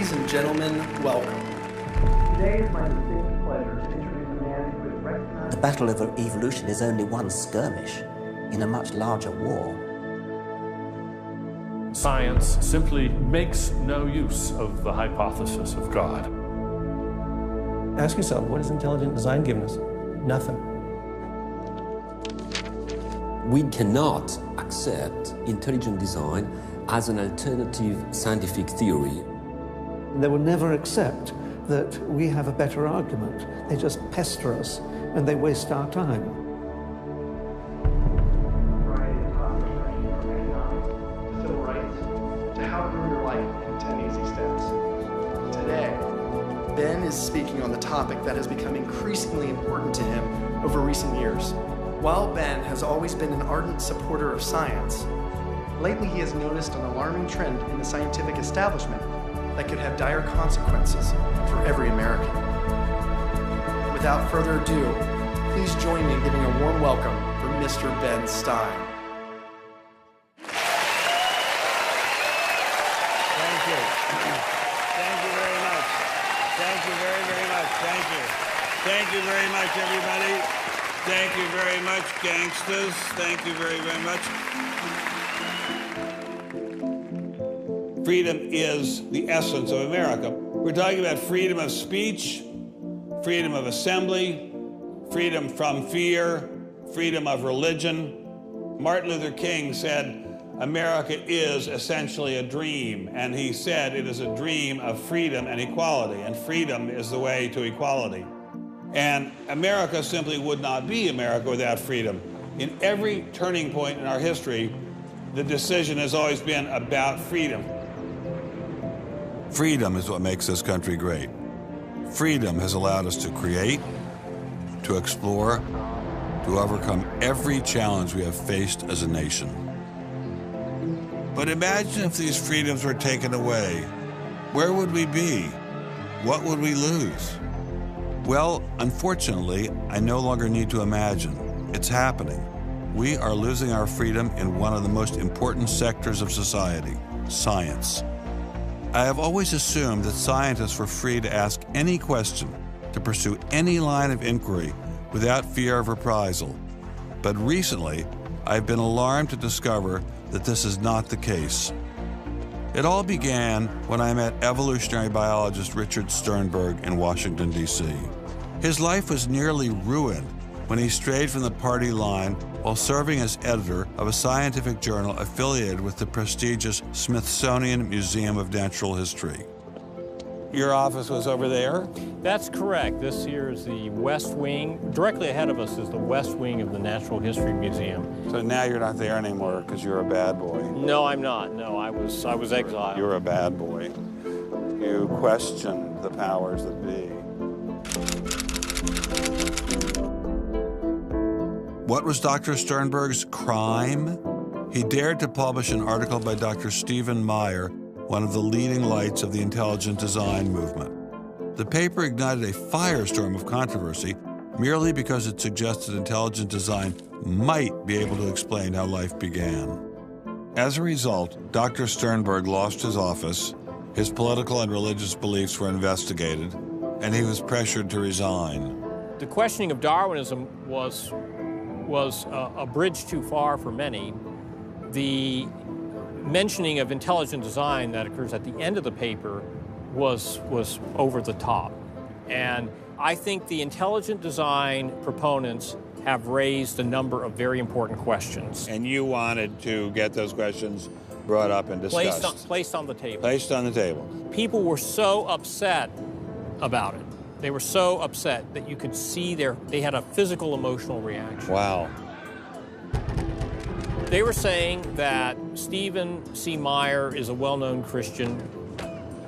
Ladies and gentlemen, welcome. Today is my distinct pleasure to introduce a man who is recognized. The battle of evolution is only one skirmish in a much larger war. Science simply makes no use of the hypothesis of God. Ask yourself, what has intelligent design given us? Nothing. We cannot accept intelligent design as an alternative scientific theory. They will never accept that we have a better argument. They just pester us and they waste our time. Civil rights, to how to grow your life in 10 easy steps. Today, Ben is speaking on the topic that has become increasingly important to him over recent years. While Ben has always been an ardent supporter of science, lately he has noticed an alarming trend in the scientific establishment that could have dire consequences for every American. Without further ado, please join me in giving a warm welcome for Mr. Ben Stein. Thank you. Thank you very much. Thank you very, very much. Thank you. Thank you very much, everybody. Thank you very much, gangsters. Thank you very, very much. Freedom is the essence of America. We're talking about freedom of speech, freedom of assembly, freedom from fear, freedom of religion. Martin Luther King said, America is essentially a dream, and he said it is a dream of freedom and equality, and freedom is the way to equality. And America simply would not be America without freedom. In every turning point in our history, the decision has always been about freedom. Freedom is what makes this country great. Freedom has allowed us to create, to explore, to overcome every challenge we have faced as a nation. But imagine if these freedoms were taken away. Where would we be? What would we lose? Well, unfortunately, I no longer need to imagine. It's happening. We are losing our freedom in one of the most important sectors of society, science. I have always assumed that scientists were free to ask any question, to pursue any line of inquiry without fear of reprisal. But recently, I've been alarmed to discover that this is not the case. It all began when I met evolutionary biologist Richard Sternberg in Washington, D.C. His life was nearly ruined when he strayed from the party line while serving as editor of a scientific journal affiliated with the prestigious Smithsonian Museum of Natural History. Your office was over there? That's correct. This here is the West Wing. Directly ahead of us is the West Wing of the Natural History Museum. So now you're not there anymore because you're a bad boy. No, I'm not. No, I was exiled. You're a bad boy. You questioned the powers that be. What was Dr. Sternberg's crime? He dared to publish an article by Dr. Stephen Meyer, one of the leading lights of the intelligent design movement. The paper ignited a firestorm of controversy merely because it suggested intelligent design might be able to explain how life began. As a result, Dr. Sternberg lost his office, his political and religious beliefs were investigated, and he was pressured to resign. The questioning of Darwinism was a bridge too far for many. The mentioning of intelligent design that occurs at the end of the paper was over the top. And I think the intelligent design proponents have raised a number of very important questions. And you wanted to get those questions brought up and discussed. Placed on the table. Placed on the table. People were so upset about it. They were so upset that you could see they had a physical emotional reaction. Wow. They were saying that Stephen C. Meyer is a well-known Christian,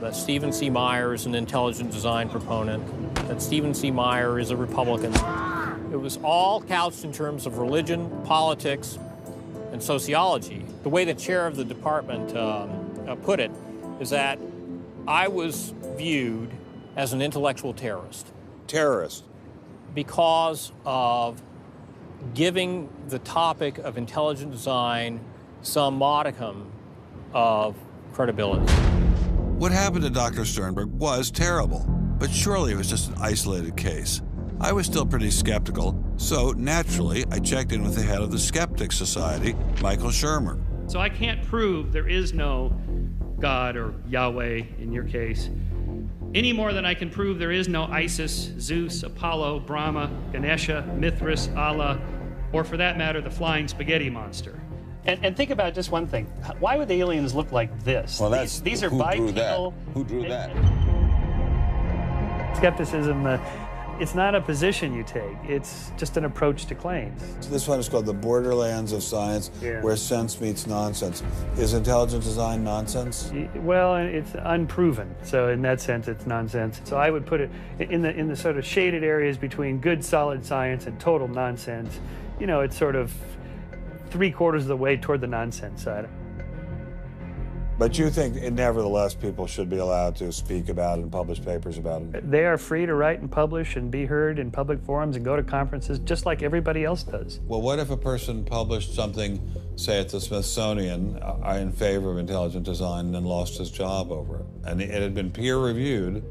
that Stephen C. Meyer is an intelligent design proponent, that Stephen C. Meyer is a Republican. It was all couched in terms of religion, politics, and sociology. The way the chair of the department put it is that I was viewed as an intellectual terrorist. Terrorist? Because of giving the topic of intelligent design some modicum of credibility. What happened to Dr. Sternberg was terrible, but surely it was just an isolated case. I was still pretty skeptical, so naturally I checked in with the head of the Skeptics Society, Michael Shermer. So I can't prove there is no God, or Yahweh in your case, any more than I can prove there is no Isis, Zeus, Apollo, Brahma, Ganesha, Mithras, Allah, or for that matter, the flying spaghetti monster. And think about just one thing. Why would the aliens look like this? Well, that's, these are who bipedal. Who drew that? Skepticism, it's not a position you take. It's just an approach to claims. So this one is called the borderlands of science, where sense meets nonsense. Is intelligent design nonsense? Well, it's unproven. So in that sense, it's nonsense. So I would put it in the sort of shaded areas between good, solid science and total nonsense. You know, it's sort of 3/4 of the way toward the nonsense side. But you think, nevertheless, people should be allowed to speak about it and publish papers about it? They are free to write and publish and be heard in public forums and go to conferences just like everybody else does. Well, what if a person published something, say at the Smithsonian, in favor of intelligent design and then lost his job over it? And it had been peer-reviewed,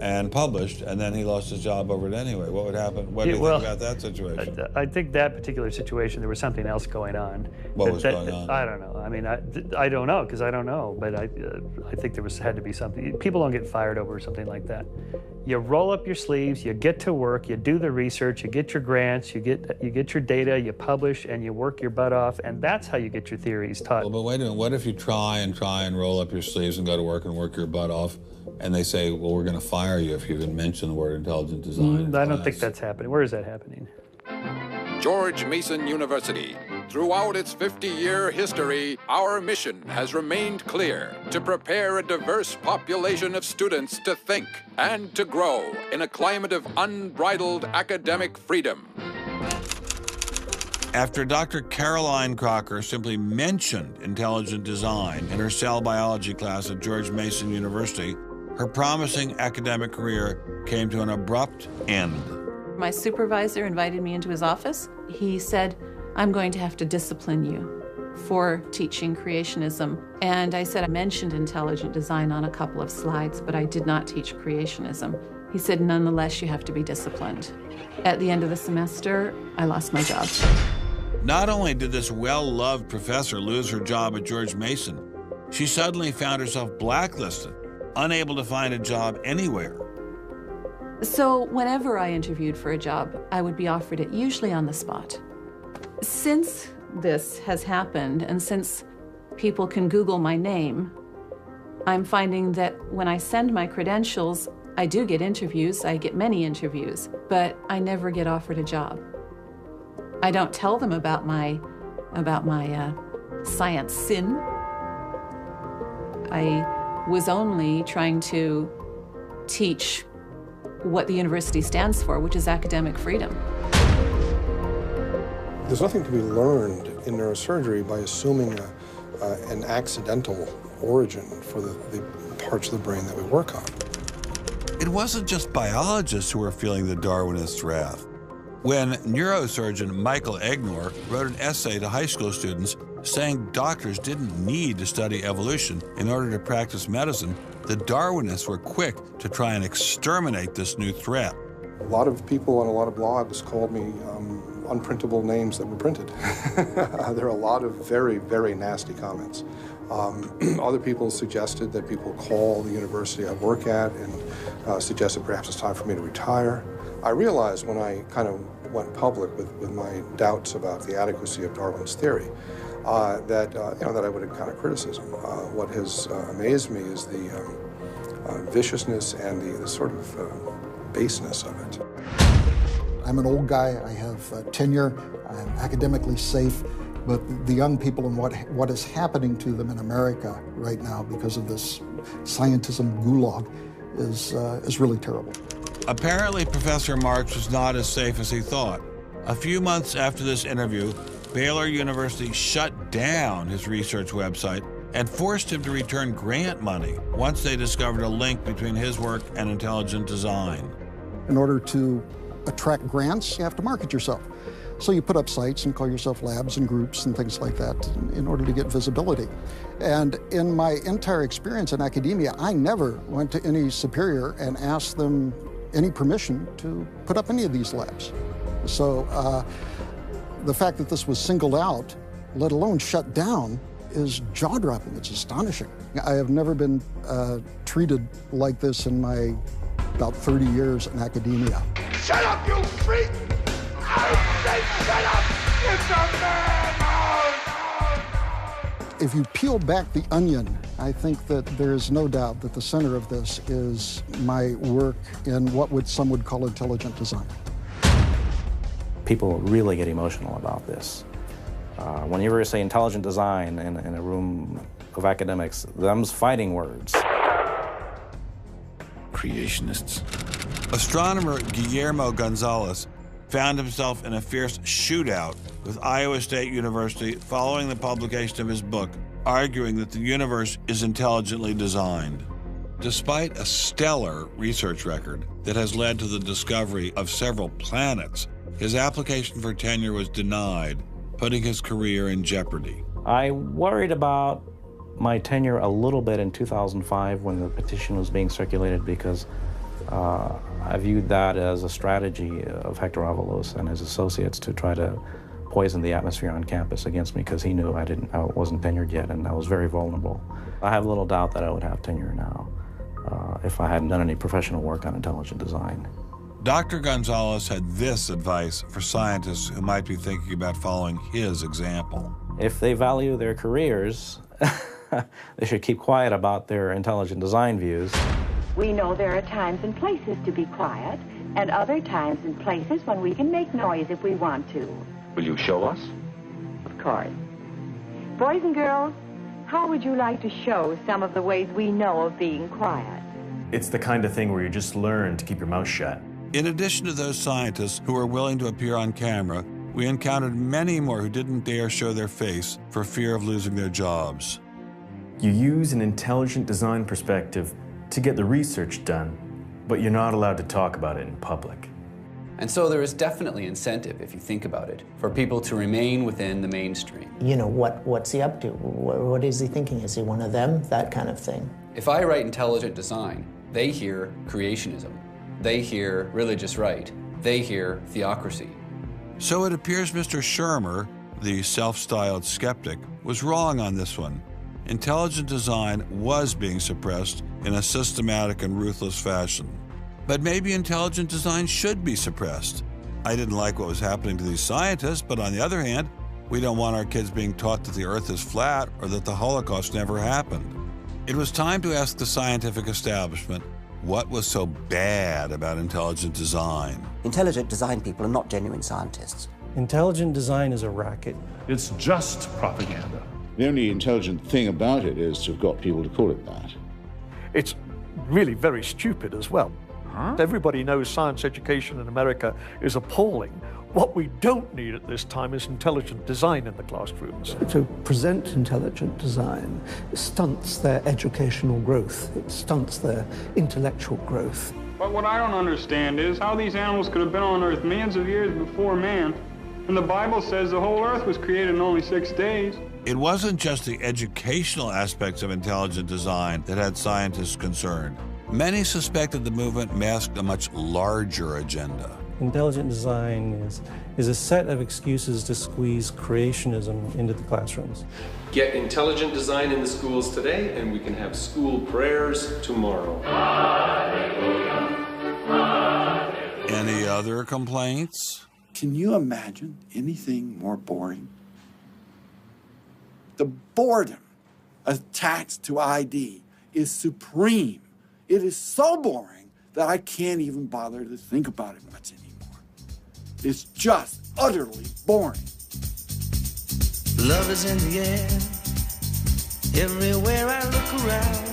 and published, and then he lost his job over it anyway. What would happen? What do you think about that situation? I think that particular situation, there was something else going on. What was going on? I don't know. I mean, I don't know, because I don't know, but I think there had to be something. People don't get fired over something like that. You roll up your sleeves, you get to work, you do the research, you get your grants, you get your data, you publish, and you work your butt off, and that's how you get your theories taught. Well, but wait a minute. What if you try and roll up your sleeves and go to work and work your butt off, and they say, well, we're going to fire you if you even mention the word intelligent design? I don't think that's happening. Where is that happening? George Mason University. Throughout its 50-year history, our mission has remained clear: to prepare a diverse population of students to think and to grow in a climate of unbridled academic freedom. After Dr. Caroline Crocker simply mentioned intelligent design in her cell biology class at George Mason University, her promising academic career came to an abrupt end. My supervisor invited me into his office. He said, "I'm going to have to discipline you for teaching creationism." And I said, I mentioned intelligent design on a couple of slides, but I did not teach creationism. He said, "Nonetheless, you have to be disciplined." At the end of the semester, I lost my job. Not only did this well-loved professor lose her job at George Mason, she suddenly found herself blacklisted, unable to find a job anywhere. So whenever I interviewed for a job, I would be offered it, usually on the spot. Since this has happened, and since people can Google my name, I'm finding that when I send my credentials, I do get interviews. I get many interviews, but I never get offered a job. I don't tell them about my science sin. I was only trying to teach what the university stands for, which is academic freedom. There's nothing to be learned in neurosurgery by assuming an accidental origin for the parts of the brain that we work on. It wasn't just biologists who were feeling the Darwinist wrath. When neurosurgeon Michael Egnor wrote an essay to high school students saying doctors didn't need to study evolution in order to practice medicine, the Darwinists were quick to try and exterminate this new threat. A lot of people on a lot of blogs called me unprintable names that were printed. There are a lot of very, very nasty comments. Other people suggested that people call the university I work at and suggested perhaps it's time for me to retire. I realized when I kind of went public with my doubts about the adequacy of Darwin's theory that I would encounter criticism. What has amazed me is the viciousness and the sort of baseness of it. I'm an old guy. I have tenure. I'm academically safe. But the young people and what is happening to them in America right now because of this scientism gulag is really terrible. Apparently, Professor Marks was not as safe as he thought. A few months after this interview, Baylor University shut down his research website and forced him to return grant money once they discovered a link between his work and intelligent design. In order to attract grants, you have to market yourself. So you put up sites and call yourself labs and groups and things like that in order to get visibility. And in my entire experience in academia, I never went to any superior and asked them any permission to put up any of these labs. So the fact that this was singled out, let alone shut down, is jaw-dropping. It's astonishing. I have never been treated like this in my about 30 years in academia. Shut up, you freak! I say shut up! It's a man! If you peel back the onion, I think that there is no doubt that the center of this is my work in what some would call intelligent design. People really get emotional about this. Whenever you say intelligent design in a room of academics, them's fighting words. Creationists. Astronomer Guillermo Gonzalez found himself in a fierce shootout with Iowa State University following the publication of his book, arguing that the universe is intelligently designed. Despite a stellar research record that has led to the discovery of several planets, his application for tenure was denied, putting his career in jeopardy. I worried about my tenure a little bit in 2005 when the petition was being circulated because I viewed that as a strategy of Hector Avalos and his associates to try to poison the atmosphere on campus against me because he knew I wasn't tenured yet and I was very vulnerable. I have little doubt that I would have tenure now if I hadn't done any professional work on intelligent design. Dr. Gonzalez had this advice for scientists who might be thinking about following his example. If they value their careers, they should keep quiet about their intelligent design views. We know there are times and places to be quiet, and other times and places when we can make noise if we want to. Will you show us? Of course. Boys and girls, how would you like to show some of the ways we know of being quiet? It's the kind of thing where you just learn to keep your mouth shut. In addition to those scientists who were willing to appear on camera, we encountered many more who didn't dare show their face for fear of losing their jobs. You use an intelligent design perspective to get the research done, but you're not allowed to talk about it in public. And so there is definitely incentive, if you think about it, for people to remain within the mainstream. You know, what's he up to? What is he thinking? Is he one of them? That kind of thing. If I write intelligent design, they hear creationism. They hear religious right. They hear theocracy. So it appears Mr. Shermer, the self-styled skeptic, was wrong on this one. Intelligent design was being suppressed in a systematic and ruthless fashion. But maybe intelligent design should be suppressed. I didn't like what was happening to these scientists, but on the other hand, we don't want our kids being taught that the Earth is flat or that the Holocaust never happened. It was time to ask the scientific establishment what was so bad about intelligent design. Intelligent design people are not genuine scientists. Intelligent design is a racket. It's just propaganda. The only intelligent thing about it is to have got people to call it that. It's really very stupid as well. Everybody knows science education in America is appalling. What we don't need at this time is intelligent design in the classrooms. To present intelligent design stunts their educational growth. It stunts their intellectual growth. But what I don't understand is how these animals could have been on Earth millions of years before man. And the Bible says the whole Earth was created in only 6 days. It wasn't just the educational aspects of intelligent design that had scientists concerned. Many suspected the movement masked a much larger agenda. Intelligent design is a set of excuses to squeeze creationism into the classrooms. Get intelligent design in the schools today, and we can have school prayers tomorrow. Any other complaints? Can you imagine anything more boring? The boredom attached to ID is supreme. It is so boring that I can't even bother to think about it much anymore. It's just utterly boring. Love is in the air, everywhere I look around.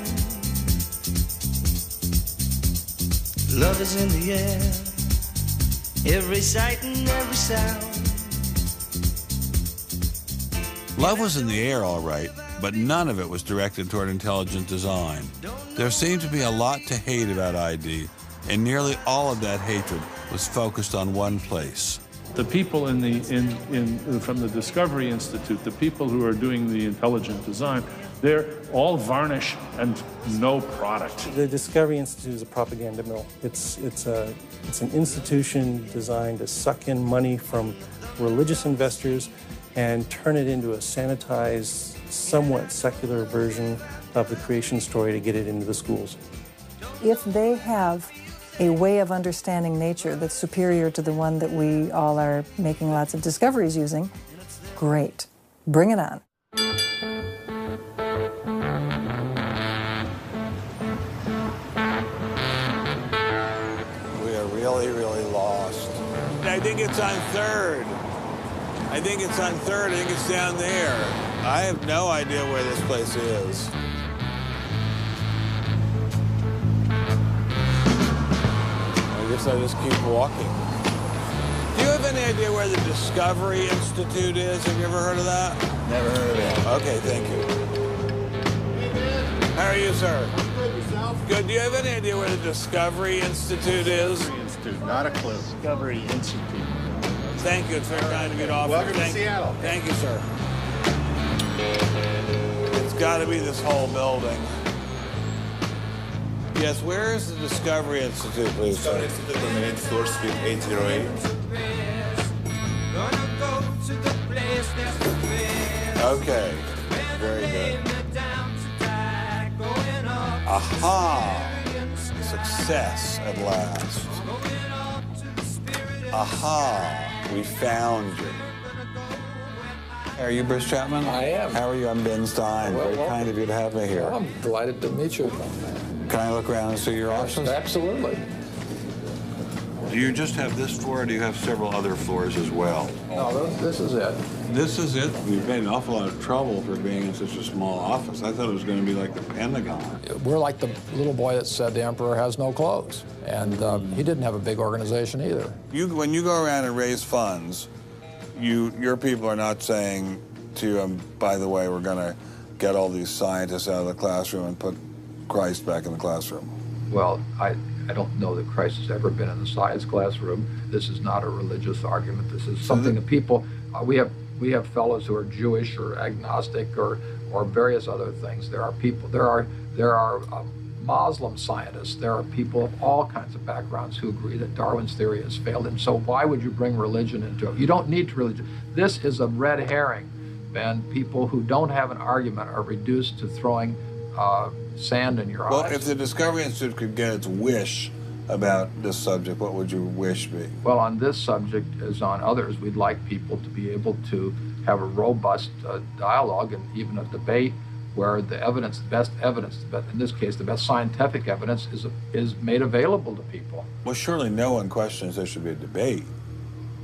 Love is in the air, every sight and every sound. Love was in the air, all right, but none of it was directed toward intelligent design. There seemed to be a lot to hate about ID, and nearly all of that hatred was focused on one place: The people from the Discovery Institute, the people who are doing the intelligent design, they're all varnish and no product. The Discovery Institute is a propaganda mill. It's an institution designed to suck in money from religious investors and turn it into a sanitized, somewhat secular version of the creation story to get it into the schools. If they have a way of understanding nature that's superior to the one that we all are making lots of discoveries using, great. Bring it on. We are really, really lost. I think it's on 3rd. I think it's on 3rd. I think it's down there. I have no idea where this place is. I guess I just keep walking. Do you have any idea where the Discovery Institute is? Have you ever heard of that? Never heard of it. Okay, thank you. How are you, sir? Good, yourself? Good. Do you have any idea where the Discovery Institute is? Discovery Institute, not a clue. Discovery Institute. Thank you. It's very kind of you to offer. Welcome to Seattle. Thank you, sir. It's got to be this whole building. Yes, where is the Discovery Institute, please? Discovery Institute on the 8th floor, suite 808. Okay, very good. Aha! Success at last. Aha! We found you. Are you Bruce Chapman? I am. How are you? I'm Ben Stein. Well, Very kind of you to have me here. Well, I'm delighted to meet you. Can I look around and see your office? Absolutely. Do you just have this floor, or do you have several other floors as well? No, this is it. This is it? We've made an awful lot of trouble for being in such a small office. I thought it was going to be like the Pentagon. We're like the little boy that said the emperor has no clothes. And he didn't have a big organization either. When you go around and raise funds, your people are not saying to you, by the way, we're going to get all these scientists out of the classroom and put Christ back in the classroom. Well, I don't know that Christ has ever been in the science classroom. This is not a religious argument. This is something that people, we have fellows who are Jewish or agnostic or various other things. There are people, there are Muslim scientists. There are people of all kinds of backgrounds who agree that Darwin's theory has failed. And so why would you bring religion into it? You don't need religion. This is a red herring, Ben. People who don't have an argument are reduced to throwing sand in your eyes. Well, if the Discovery Institute could get its wish about this subject, what would your wish be? Well, on this subject, as on others, we'd like people to be able to have a robust dialogue and even a debate where the evidence, the best evidence, in this case, the best scientific evidence is made available to people. Well, surely no one questions there should be a debate.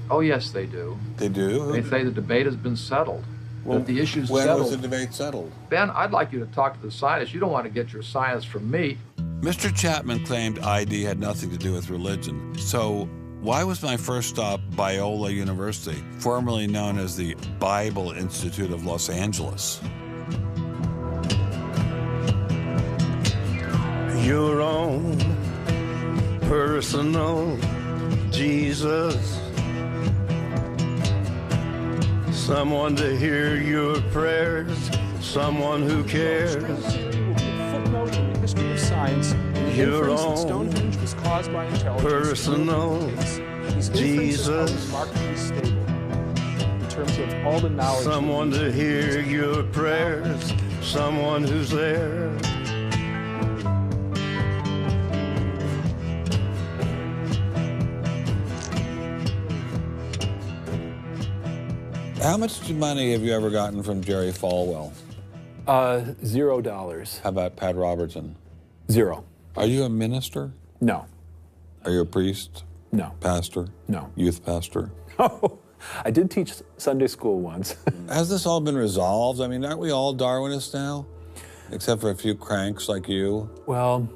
Oh, yes, they do. They do? They say the debate has been settled. Well, that the issue's when settled. was the debate settled? Ben, I'd like you to talk to the scientists. You don't want to get your science from me. Mr. Chapman claimed ID had nothing to do with religion. So why was my first stop Biola University, formerly known as the Bible Institute of Los Angeles? Your own personal Jesus. Someone to hear your prayers, someone who cares. Footnote in the history of science, Your inference that own Stonehenge was caused by intelligence. personal These inferences are Jesus. remarkably stable in terms of all the knowledge. Someone to hear your prayers, someone who's there. How much money have you ever gotten from Jerry Falwell? $0. How about Pat Robertson? 0. Are you a minister? No. Are you a priest? No. Pastor? No. Youth pastor? Oh, I did teach Sunday school once. Has this all been resolved? I mean, aren't we all Darwinists now? Except for a few cranks like you? Well,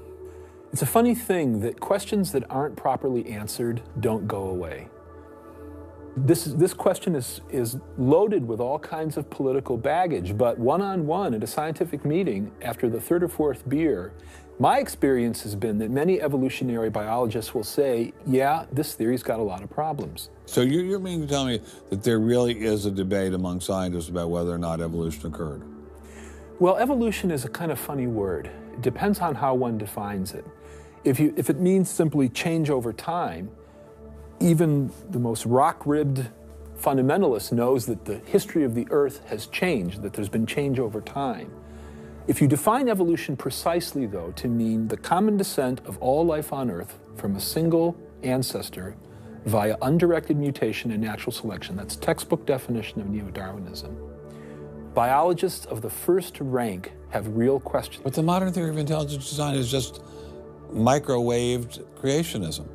it's a funny thing that questions that aren't properly answered don't go away. This question is loaded with all kinds of political baggage, but one-on-one at a scientific meeting after the third or fourth beer, My experience has been that many evolutionary biologists will say, yeah, this theory's got a lot of problems. So you're meaning to tell me that there really is a debate among scientists about whether or not evolution occurred? Well, evolution is a kind of funny word. It depends on how one defines it. If it means simply change over time, even the most rock-ribbed fundamentalist knows that the history of the Earth has changed, that there's been change over time. If you define evolution precisely, though, to mean the common descent of all life on Earth from a single ancestor via undirected mutation and natural selection, that's textbook definition of neo-Darwinism, biologists of the first rank have real questions. But the modern theory of intelligent design is just microwaved creationism.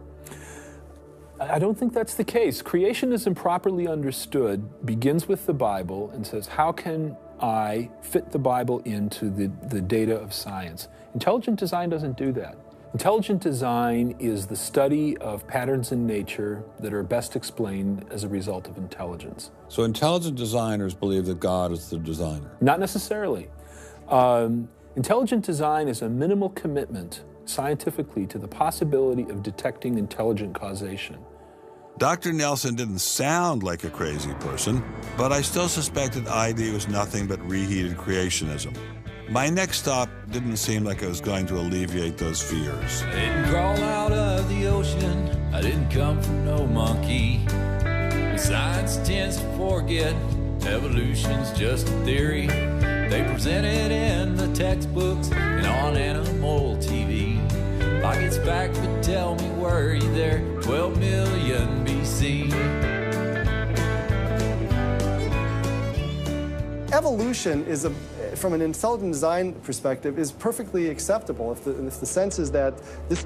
I don't think that's the case. Creationism, properly understood, begins with the Bible and says, how can I fit the Bible into the data of science? Intelligent design doesn't do that. Intelligent design is the study of patterns in nature that are best explained as a result of intelligence. So intelligent designers believe that God is the designer? Not necessarily. Intelligent design is a minimal commitment scientifically to the possibility of detecting intelligent causation. Dr. Nelson didn't sound like a crazy person, but I still suspected ID was nothing but reheated creationism. My next stop didn't seem like it was going to alleviate those fears. I didn't crawl out of the ocean, I didn't come from no monkey. Science tends to forget evolution's just a theory. They present it in the textbooks and on animal TV. Like it's back, but tell me, were you there 12 million BC? Evolution is from an intelligent design perspective, is perfectly acceptable if the sense is that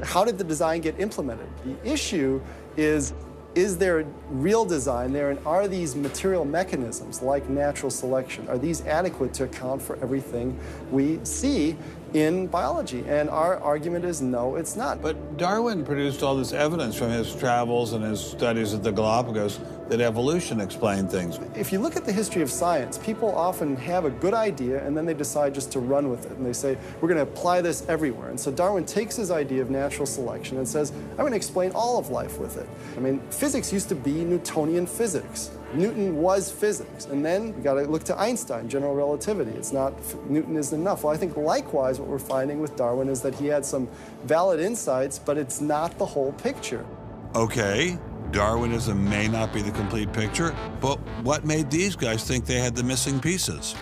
how did the design get implemented? The issue is there real design there, and are these material mechanisms like natural selection, are these adequate to account for everything we see in biology? And our argument is no, it's not. But Darwin produced all this evidence from his travels and his studies at the Galapagos that evolution explained things. If you look at the history of science, people often have a good idea and then they decide just to run with it. And they say, we're going to apply this everywhere. And so Darwin takes his idea of natural selection and says, I'm going to explain all of life with it. I mean, physics used to be Newtonian physics. Newton was physics. And then we got to look to Einstein, general relativity. It's not, Newton isn't enough. Well, I think likewise what we're finding with Darwin is that he had some valid insights, but it's not the whole picture. Okay, Darwinism may not be the complete picture, but what made these guys think they had the missing pieces?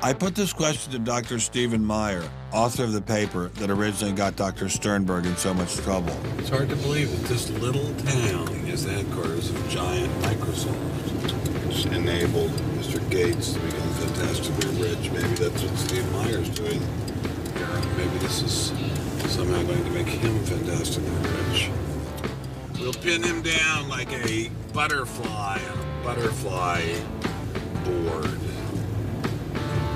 I put this question to Dr. Stephen Meyer, author of the paper that originally got Dr. Sternberg in so much trouble. It's hard to believe that this little town is the headquarters of giant Microsoft, which enabled Mr. Gates to become fantastically rich. Maybe that's what Steve Meyer's doing here. Maybe this is somehow going to make him fantastically rich. We'll pin him down like a butterfly on a butterfly board.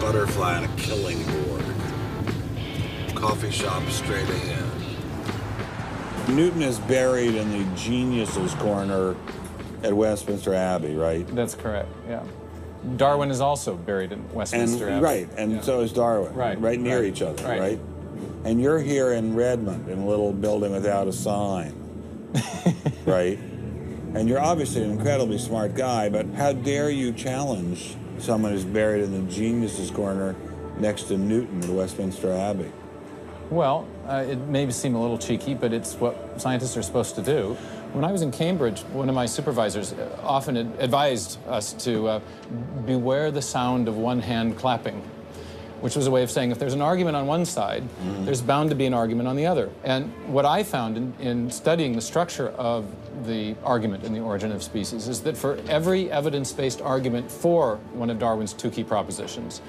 Butterfly on a killing board. Coffee shop straight ahead. Newton is buried in the geniuses corner at Westminster Abbey, right? That's correct, yeah. Darwin is also buried in Westminster Abbey. Right, and so is Darwin. Right near each other, right? And you're here in Redmond in a little building without a sign. Right? And you're obviously an incredibly smart guy, but how dare you challenge someone who's buried in the geniuses corner next to Newton at Westminster Abbey? Well, it may seem a little cheeky, but it's what scientists are supposed to do. When I was in Cambridge, one of my supervisors often advised us to beware the sound of one hand clapping, which was a way of saying if there's an argument on one side, there's bound to be an argument on the other. And what I found in studying the structure of the argument in The Origin of Species is that for every evidence-based argument for one of Darwin's two key propositions,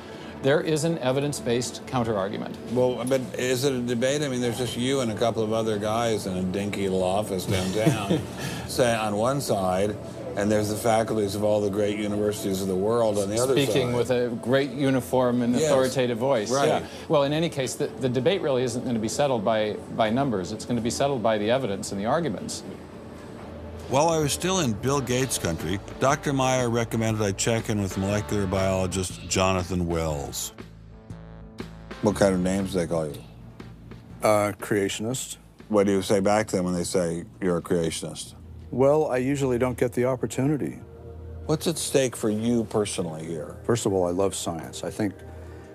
there is an evidence-based counter-argument. Well, but is it a debate? I mean, there's just you and a couple of other guys in a dinky little office downtown, say on one side, and there's the faculties of all the great universities of the world on the other side. Speaking with a great uniform and authoritative voice. Right. Yeah. Well, in any case, the debate really isn't going to be settled by numbers. It's going to be settled by the evidence and the arguments. While I was still in Bill Gates country, Dr. Meyer recommended I check in with molecular biologist Jonathan Wells. What kind of names do they call you? Creationist. What do you say back to them when they say you're a creationist? Well, I usually don't get the opportunity. What's at stake for you personally here? First of all, I love science. I think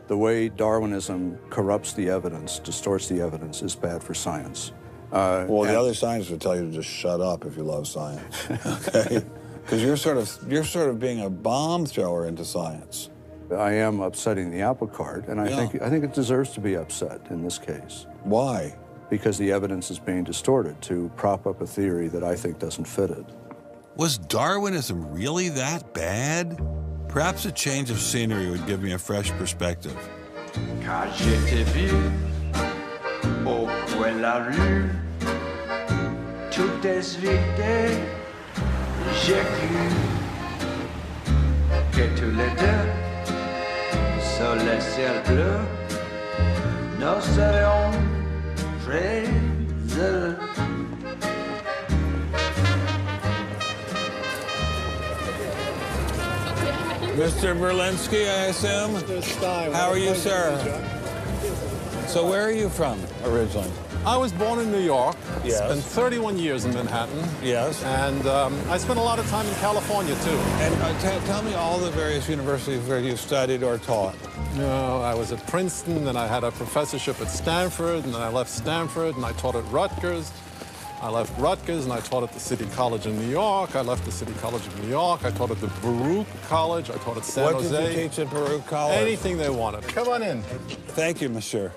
the way Darwinism corrupts the evidence, distorts the evidence, is bad for science. Well, the other scientists would tell you to just shut up if you love science, okay? Because you're sort of being a bomb thrower into science. I am upsetting the apple cart, and I think it deserves to be upset in this case. Why? Because the evidence is being distorted to prop up a theory that I think doesn't fit it. Was Darwinism really that bad? Perhaps a change of scenery would give me a fresh perspective. Quand je t'ai vu au coin de la rue, tout est vide, j'ai cru que tous les deux, sous le ciel bleu, nous serions très heureux. Mr. Berlinski, I assume? How are you, sir? So where are you from originally? I was born in New York. Yes. Spent 31 years in Manhattan. Yes. And I spent a lot of time in California, too. And tell me all the various universities where you studied or taught. No, I was at Princeton, then I had a professorship at Stanford, and then I left Stanford, and I taught at Rutgers. I left Rutgers, and I taught at the City College in New York. I left the City College of New York. I taught at the Baruch College. I taught at San Jose. What did you teach at Baruch College? Anything they wanted. Come on in. Thank you, monsieur.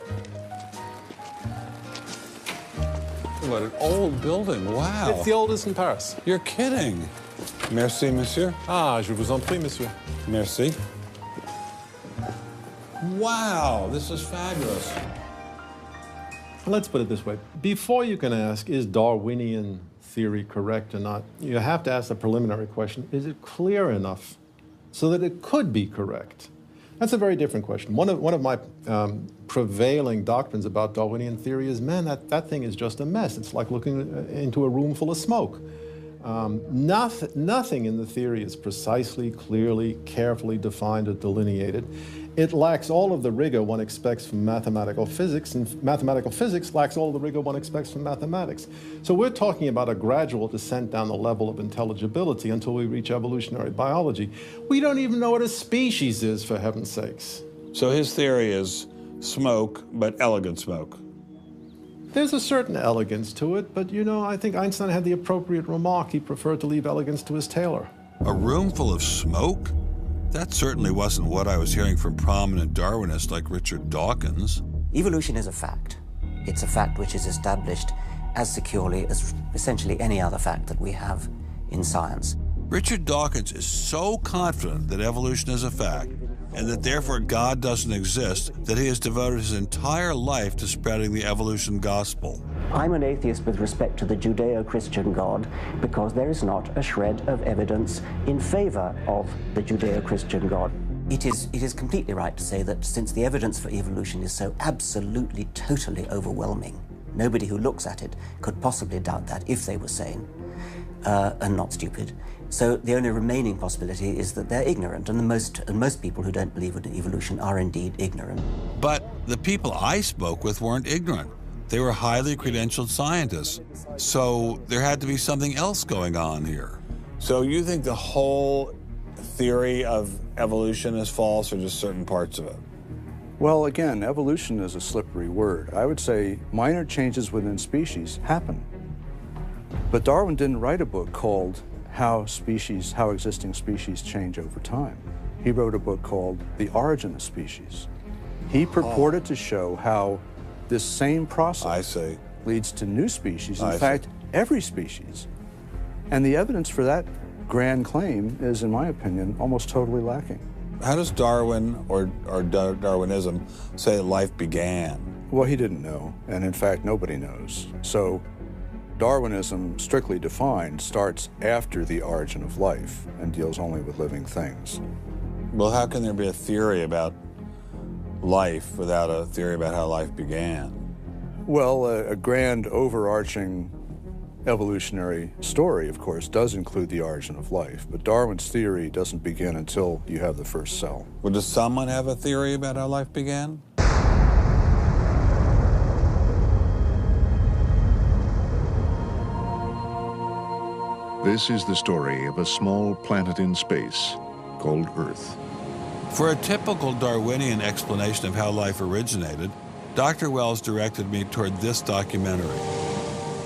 What an old building, wow. It's the oldest in Paris. You're kidding. Merci, monsieur. Ah, je vous en prie, monsieur. Merci. Wow, this is fabulous. Let's put it this way. Before you can ask, is Darwinian theory correct or not, you have to ask the preliminary question, is it clear enough so that it could be correct? That's a very different question. One of my prevailing doctrines about Darwinian theory is, man, that thing is just a mess. It's like looking into a room full of smoke. Nothing in the theory is precisely, clearly, carefully defined or delineated. It lacks all of the rigor one expects from mathematical physics, and mathematical physics lacks all of the rigor one expects from mathematics. So we're talking about a gradual descent down the level of intelligibility until we reach evolutionary biology. We don't even know what a species is, for heaven's sakes. So his theory is smoke, but elegant smoke. There's a certain elegance to it, but you know, I think Einstein had the appropriate remark. He preferred to leave elegance to his tailor. A room full of smoke? That certainly wasn't what I was hearing from prominent Darwinists like Richard Dawkins. Evolution is a fact. It's a fact which is established as securely as essentially any other fact that we have in science. Richard Dawkins is so confident that evolution is a fact, and that therefore God doesn't exist, that he has devoted his entire life to spreading the evolution gospel. I'm an atheist with respect to the Judeo-Christian God because there is not a shred of evidence in favor of the Judeo-Christian God. It is completely right to say that since the evidence for evolution is so absolutely, totally overwhelming, nobody who looks at it could possibly doubt that if they were sane and not stupid. So the only remaining possibility is that they're ignorant, and most people who don't believe in evolution are indeed ignorant. But the people I spoke with weren't ignorant. They were highly credentialed scientists. So there had to be something else going on here. So you think the whole theory of evolution is false, or just certain parts of it? Well, again, evolution is a slippery word. I would say minor changes within species happen. But Darwin didn't write a book called How Existing Species Change Over Time. He wrote a book called The Origin of Species. He purported to show how this same process leads to new species, in fact, every species. And the evidence for that grand claim is, in my opinion, almost totally lacking. How does Darwin or Darwinism say life began? Well, he didn't know, and in fact, nobody knows. So Darwinism, strictly defined, starts after the origin of life and deals only with living things. Well, how can there be a theory about life without a theory about how life began? Well, a grand overarching evolutionary story, of course, does include the origin of life, but Darwin's theory doesn't begin until you have the first cell. Well, does someone have a theory about how life began? This is the story of a small planet in space called Earth. For a typical Darwinian explanation of how life originated, Dr. Wells directed me toward this documentary.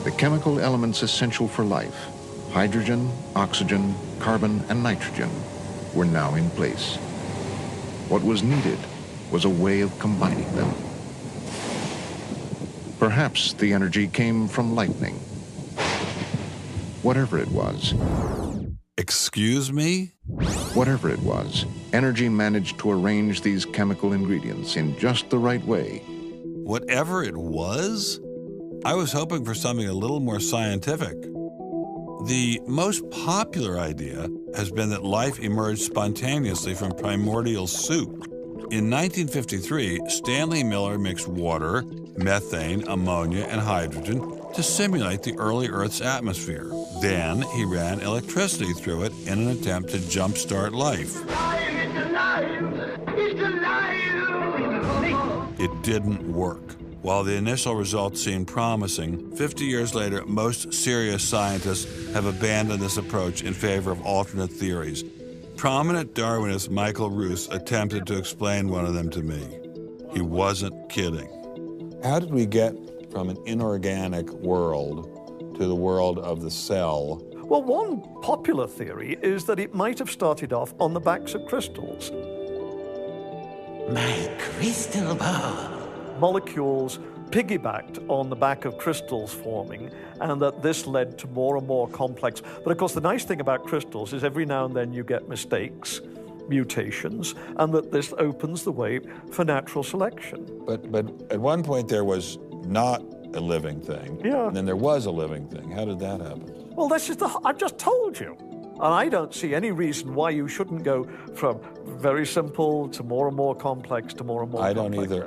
The chemical elements essential for life, hydrogen, oxygen, carbon, and nitrogen, were now in place. What was needed was a way of combining them. Perhaps the energy came from lightning. Whatever it was. Excuse me? Whatever it was, energy managed to arrange these chemical ingredients in just the right way. Whatever it was? I was hoping for something a little more scientific. The most popular idea has been that life emerged spontaneously from primordial soup. In 1953, Stanley Miller mixed water, methane, ammonia, and hydrogen to simulate the early Earth's atmosphere. Then he ran electricity through it in an attempt to jumpstart life. It didn't work. While the initial results seemed promising, 50 years later, most serious scientists have abandoned this approach in favor of alternate theories. Prominent Darwinist Michael Roos attempted to explain one of them to me. He wasn't kidding. How did we get from an inorganic world to the world of the cell? Well, one popular theory is that it might have started off on the backs of crystals. My crystal ball. Molecules piggybacked on the back of crystals forming, and that this led to more and more complex. But of course, the nice thing about crystals is every now and then you get mistakes, mutations, and that this opens the way for natural selection. But at one point there was not a living thing, and then there was a living thing. How did that happen? Well, this is I've just told you. And I don't see any reason why you shouldn't go from very simple to more and more complex to more and more complex.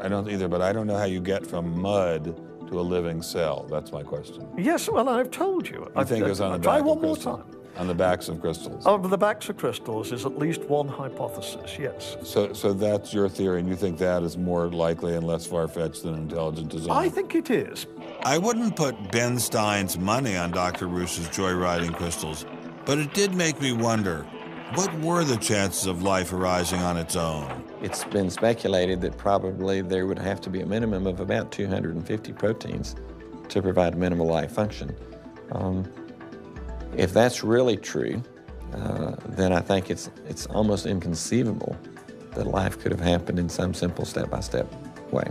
I don't either, but I don't know how you get from mud to a living cell. That's my question. Yes, well, I've told you. I think it was on the back of crystals. On the backs of crystals. On the backs of crystals is at least one hypothesis, yes. So that's your theory, and you think that is more likely and less far-fetched than intelligent design? I think it is. I wouldn't put Ben Stein's money on Dr. Roos's joyriding crystals, but it did make me wonder, what were the chances of life arising on its own? It's been speculated that probably there would have to be a minimum of about 250 proteins to provide minimal life function. If that's really true, then I think it's almost inconceivable that life could have happened in some simple step-by-step way.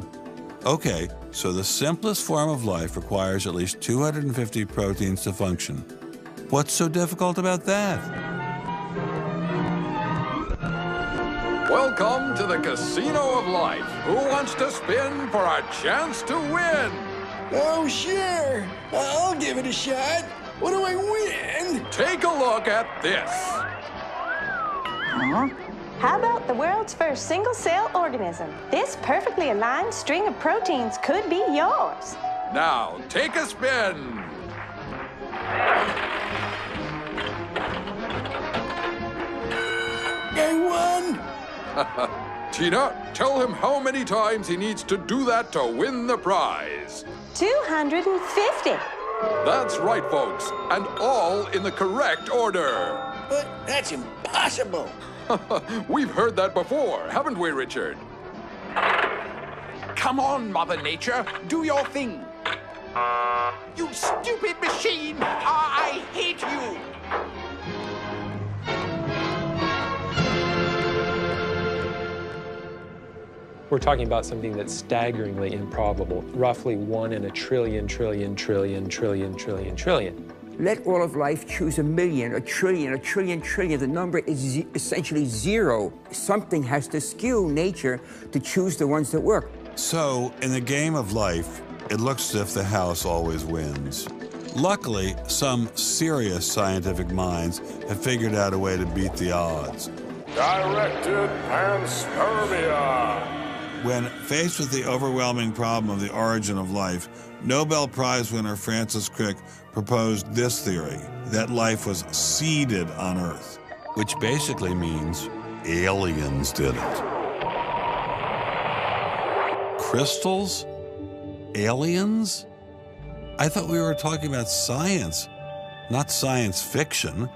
Okay, so the simplest form of life requires at least 250 proteins to function. What's so difficult about that? Welcome to the Casino of Life. Who wants to spin for a chance to win? Oh, sure. I'll give it a shot. What do I win? Take a look at this. Huh? How about the world's first single-cell organism? This perfectly aligned string of proteins could be yours. Now, take a spin. I won! Tina, tell him how many times he needs to do that to win the prize. 250. That's right, folks, and all in the correct order. But that's impossible. We've heard that before, haven't we, Richard? Come on, Mother Nature, do your thing. You stupid machine! I hate you! We're talking about something that's staggeringly improbable, roughly 1 in a trillion. Let all of life choose a million, a trillion. The number is essentially zero. Something has to skew nature to choose the ones that work. So, in the game of life, it looks as if the house always wins. Luckily, some serious scientific minds have figured out a way to beat the odds. Directed panspermia. When faced with the overwhelming problem of the origin of life, Nobel Prize winner Francis Crick proposed this theory, that life was seeded on Earth, which basically means aliens did it. Crystals? Aliens? I thought we were talking about science. not science fiction.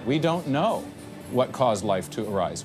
We don't know what caused life to arise.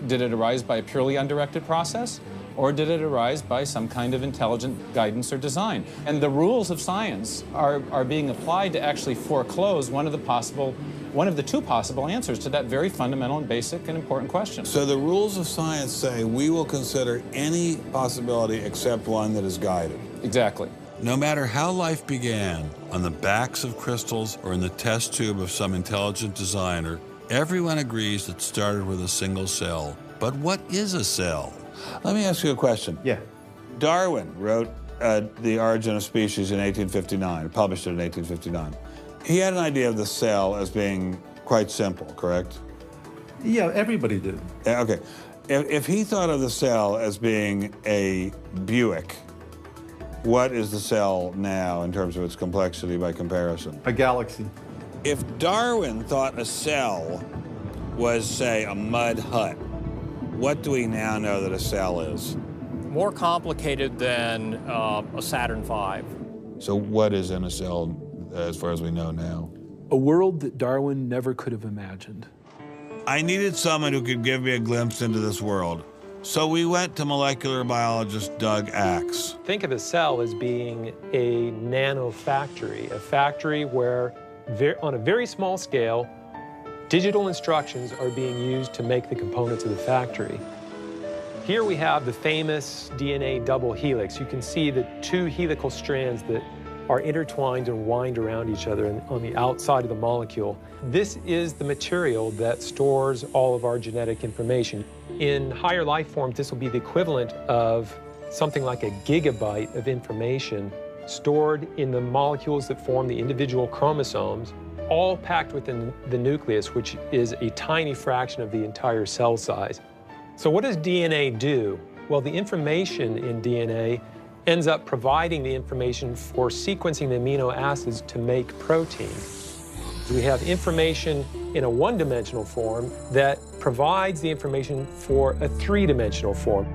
Did it arise by a purely undirected process? Or did it arise by some kind of intelligent guidance or design? And the rules of science are being applied to actually foreclose one of the two possible answers to that very fundamental and basic and important question. So the rules of science say we will consider any possibility except one that is guided. Exactly. No matter how life began, on the backs of crystals or in the test tube of some intelligent designer, everyone agrees it started with a single cell. But what is a cell? Let me ask you a question. Yeah. Darwin wrote The Origin of Species in 1859, published it in 1859. He had an idea of the cell as being quite simple, correct? Yeah, everybody did. Okay. If he thought of the cell as being a Buick, what is the cell now in terms of its complexity by comparison? A galaxy. If Darwin thought a cell was, say, a mud hut, what do we now know that a cell is? More complicated than a Saturn V. So what is in a cell as far as we know now? A world that Darwin never could have imagined. I needed someone who could give me a glimpse into this world. So we went to molecular biologist Doug Axe. Think of a cell as being a nanofactory, a factory where, on a very small scale, digital instructions are being used to make the components of the factory. Here we have the famous DNA double helix. You can see the two helical strands that are intertwined and wind around each other on the outside of the molecule. This is the material that stores all of our genetic information. In higher life forms, this will be the equivalent of something like a gigabyte of information stored in the molecules that form the individual chromosomes, all packed within the nucleus, which is a tiny fraction of the entire cell size. So what does DNA do? Well, the information in DNA ends up providing the information for sequencing the amino acids to make proteins. We have information in a one-dimensional form that provides the information for a three-dimensional form.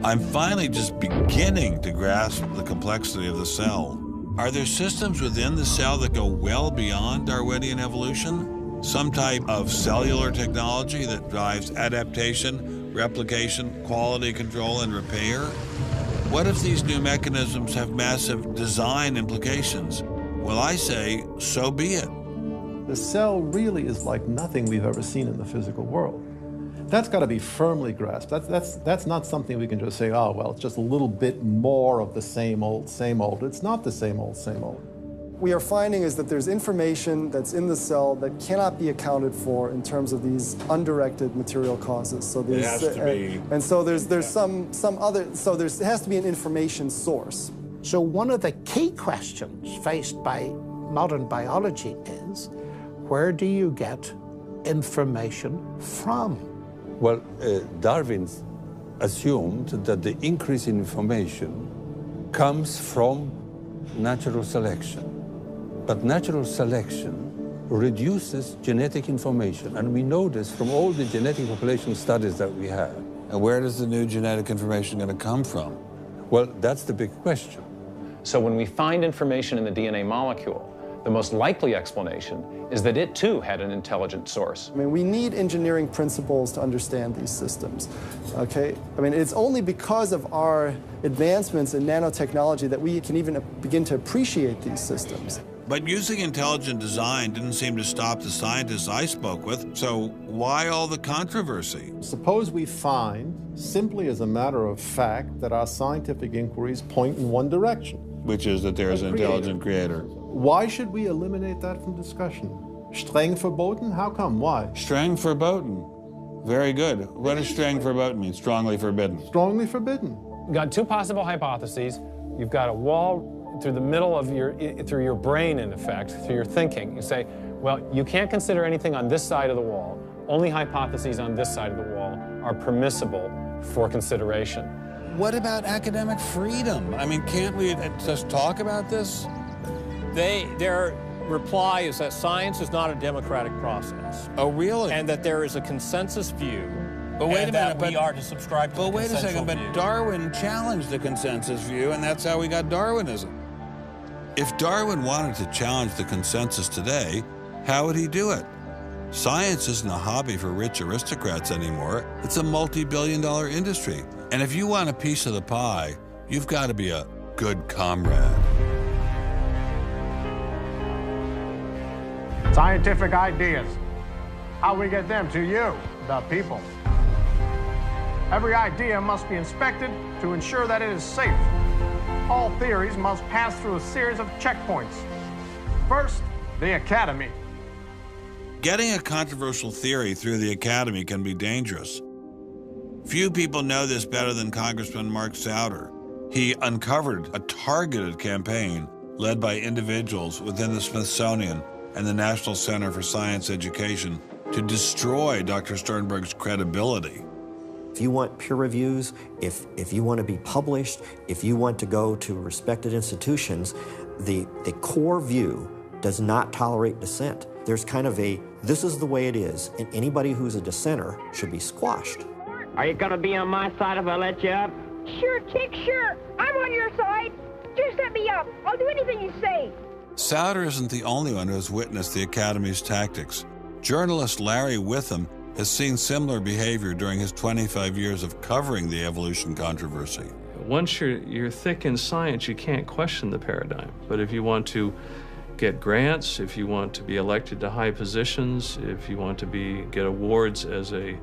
I'm finally just beginning to grasp the complexity of the cell. Are there systems within the cell that go well beyond Darwinian evolution? Some type of cellular technology that drives adaptation, replication, quality control, and repair? What if these new mechanisms have massive design implications? Well, I say, so be it. The cell really is like nothing we've ever seen in the physical world. That's got to be firmly grasped. That's not something we can just say, oh, well, it's just a little bit more of the same old, same old. It's not the same old, same old. We are finding is that there's information that's in the cell that cannot be accounted for in terms of these undirected material causes. So these, it has to be. And so there's some other, so it has to be an information source. So one of the key questions faced by modern biology is, where do you get information from? Well, Darwin assumed that the increase in information comes from natural selection. But natural selection reduces genetic information, and we know this from all the genetic population studies that we have. And where does the new genetic information going to come from? Well, that's the big question. So when we find information in the DNA molecule, The most likely explanation is that it too had an intelligent source. I mean, we need engineering principles to understand these systems, okay? I mean, it's only because of our advancements in nanotechnology that we can even begin to appreciate these systems. But using intelligent design didn't seem to stop the scientists I spoke with, so why all the controversy? Suppose we find, simply as a matter of fact, that our scientific inquiries point in one direction. Which is that there is an intelligent creator. Why should we eliminate that from discussion? Streng verboten? How come? Why? Streng verboten. Very good. What does streng verboten mean? Strongly forbidden. Strongly forbidden. You've got two possible hypotheses. You've got a wall through the middle of through your brain, in effect, through your thinking. You say, well, you can't consider anything on this side of the wall. Only hypotheses on this side of the wall are permissible for consideration. What about academic freedom? I mean, can't we just talk about this? Their reply is that science is not a democratic process. Oh, really? And that there is a consensus view. But wait a minute, we are to subscribe to the wait a second, view. but Darwin challenged the consensus view, and that's how we got Darwinism. If Darwin wanted to challenge the consensus today, how would he do it? Science isn't a hobby for rich aristocrats anymore. It's a multi-billion-dollar industry. And if you want a piece of the pie, you've got to be a good comrade. Scientific ideas. How we get them to you, the people. Every idea must be inspected to ensure that it is safe. All theories must pass through a series of checkpoints. First, the Academy. Getting a controversial theory through the Academy can be dangerous. Few people know this better than Congressman Mark Souder. He uncovered a targeted campaign led by individuals within the Smithsonian and the National Center for Science Education to destroy Dr. Sternberg's credibility. If you want peer reviews, if you want to be published, if you want to go to respected institutions, the core view does not tolerate dissent. There's kind of a, this is the way it is, and anybody who's a dissenter should be squashed. Are you going to be on my side if I let you up? Sure, Chick, sure. I'm on your side. Just let me up. I'll do anything you say. Souder isn't the only one who has witnessed the Academy's tactics. Journalist Larry Witham has seen similar behavior during his 25 years of covering the evolution controversy. Once you're thick in science, you can't question the paradigm. But if you want to get grants, if you want to be elected to high positions, if you want to get awards as a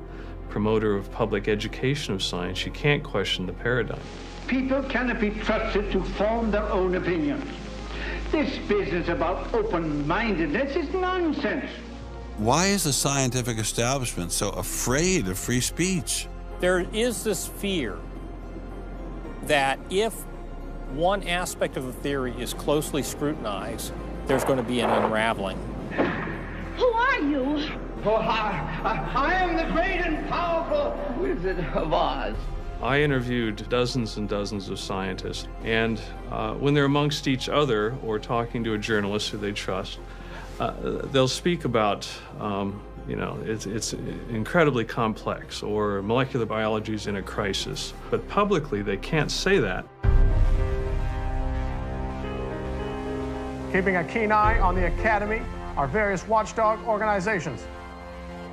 promoter of public education of science, you can't question the paradigm. People cannot be trusted to form their own opinions. This business about open-mindedness is nonsense. Why is the scientific establishment so afraid of free speech? There is this fear that if one aspect of the theory is closely scrutinized, there's going to be an unraveling. Who are you? Oh, I am the great and powerful Wizard of Oz. I interviewed dozens and dozens of scientists, and when they're amongst each other or talking to a journalist who they trust, they'll speak about, it's incredibly complex, or molecular biology is in a crisis. But publicly, they can't say that. Keeping a keen eye on the Academy, our various watchdog organizations.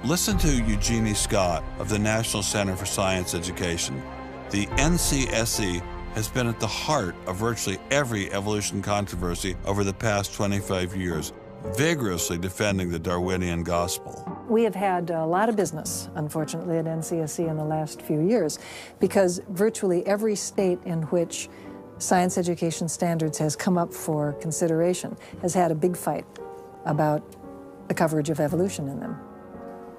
Listen to Eugenie Scott of the National Center for Science Education. The NCSE has been at the heart of virtually every evolution controversy over the past 25 years, vigorously defending the Darwinian gospel. We have had a lot of business, unfortunately, at NCSE in the last few years, because virtually every state in which science education standards has come up for consideration has had a big fight about the coverage of evolution in them.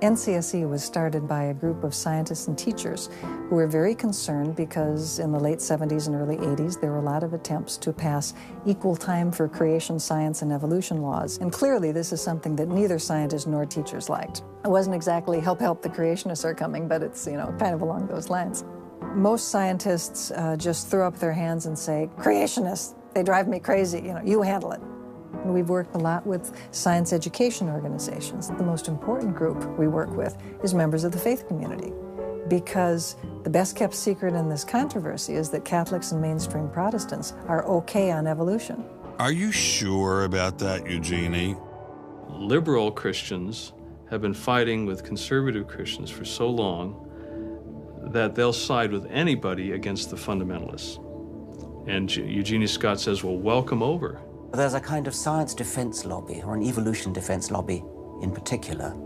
NCSE was started by a group of scientists and teachers who were very concerned because in the late 70s and early 80s there were a lot of attempts to pass equal time for creation science and evolution laws. And clearly this is something that neither scientists nor teachers liked. It wasn't exactly help the creationists are coming, but it's, kind of along those lines. Most scientists just throw up their hands and say, creationists, they drive me crazy, you handle it. And we've worked a lot with science education organizations. The most important group we work with is members of the faith community, because the best kept secret in this controversy is that Catholics and mainstream Protestants are okay on evolution. Are you sure about that, Eugenie? Liberal Christians have been fighting with conservative Christians for so long that they'll side with anybody against the fundamentalists. And Eugenie Scott says, well, welcome over. There's a kind of science defense lobby, or an evolution defense lobby in particular.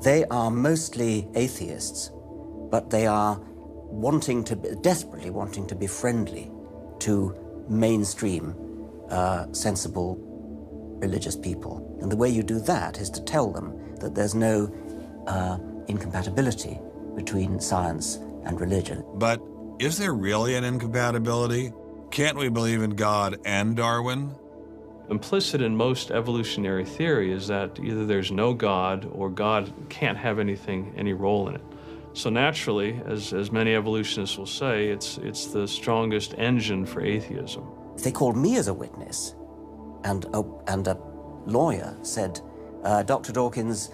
They are mostly atheists, but they are desperately wanting to be friendly to mainstream, sensible religious people. And the way you do that is to tell them that there's no incompatibility between science and religion. But is there really an incompatibility? Can't we believe in God and Darwin? Implicit in most evolutionary theory is that either there's no God or God can't have any role in it. So naturally, as many evolutionists will say, it's the strongest engine for atheism. If they called me as a witness, and a lawyer said, Dr. Dawkins,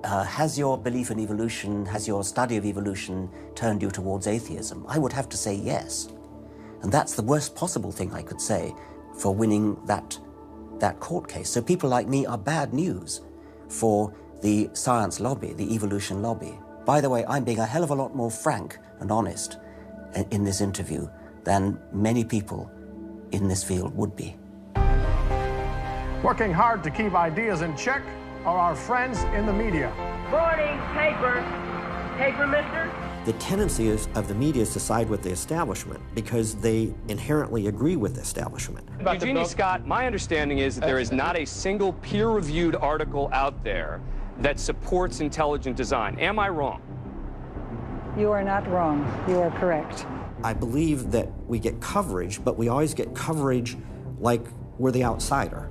has your belief in evolution, has your study of evolution turned you towards atheism? I would have to say yes. And that's the worst possible thing I could say for winning that court case. So people like me are bad news for the science lobby, the evolution lobby. By the way, I'm being a hell of a lot more frank and honest in this interview than many people in this field would be. Working hard to keep ideas in check are our friends in the media. Morning, paper. Paper, mister? The tendency of the media is to side with the establishment because they inherently agree with the establishment. Eugenie Scott, my understanding is that there is not a single peer-reviewed article out there that supports intelligent design. Am I wrong? You are not wrong. You are correct. I believe that we get coverage, but we always get coverage like we're the outsider,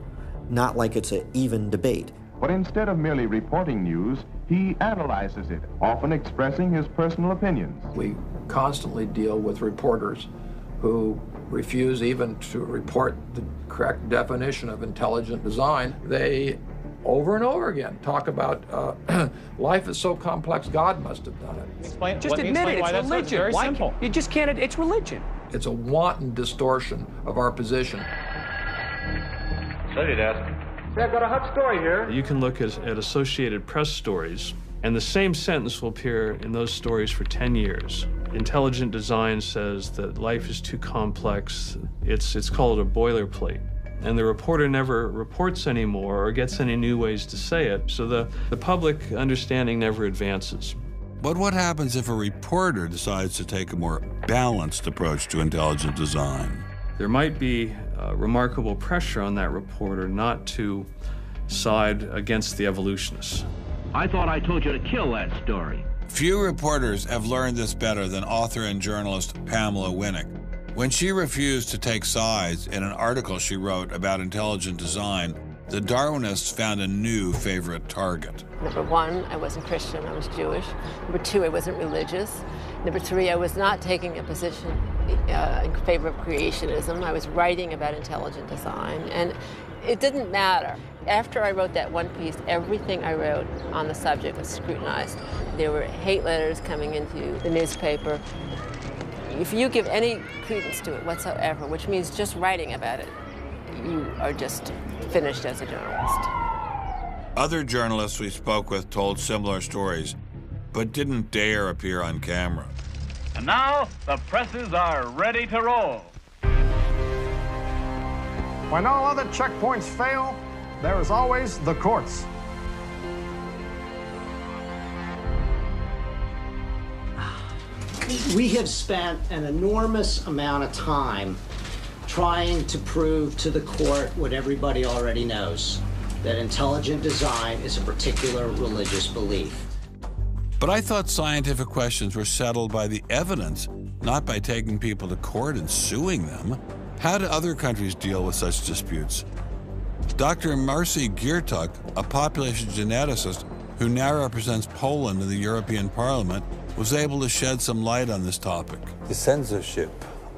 not like it's an even debate. But instead of merely reporting news, he analyzes it, often expressing his personal opinions. We constantly deal with reporters who refuse even to report the correct definition of intelligent design. They, over and over again, talk about life is so complex, God must have done it. Just admit it, it's religion. It's very simple. You just can't, it's religion. It's a wanton distortion of our position. Study desk. I've got a hot story here. You can look at Associated Press stories, and the same sentence will appear in those stories for 10 years. Intelligent design says that life is too complex. It's called a boilerplate. And the reporter never reports anymore or gets any new ways to say it, so the public understanding never advances. But what happens if a reporter decides to take a more balanced approach to intelligent design? There might be remarkable pressure on that reporter not to side against the evolutionists. I thought I told you to kill that story. Few reporters have learned this better than author and journalist Pamela Winnick. When she refused to take sides in an article she wrote about intelligent design, the Darwinists found a new favorite target. Number one, I wasn't Christian, I was Jewish. Number two, I wasn't religious. Number three, I was not taking a position in favor of creationism. I was writing about intelligent design, and it didn't matter. After I wrote that one piece, everything I wrote on the subject was scrutinized. There were hate letters coming into the newspaper. If you give any credence to it whatsoever, which means just writing about it, you are just finished as a journalist. Other journalists we spoke with told similar stories, but didn't dare appear on camera. And now, the presses are ready to roll. When all other checkpoints fail, there is always the courts. We have spent an enormous amount of time trying to prove to the court what everybody already knows, that intelligent design is a particular religious belief. But I thought scientific questions were settled by the evidence, not by taking people to court and suing them. How do other countries deal with such disputes? Dr. Marcy Giertuk, a population geneticist who now represents Poland in the European Parliament, was able to shed some light on this topic. The censorship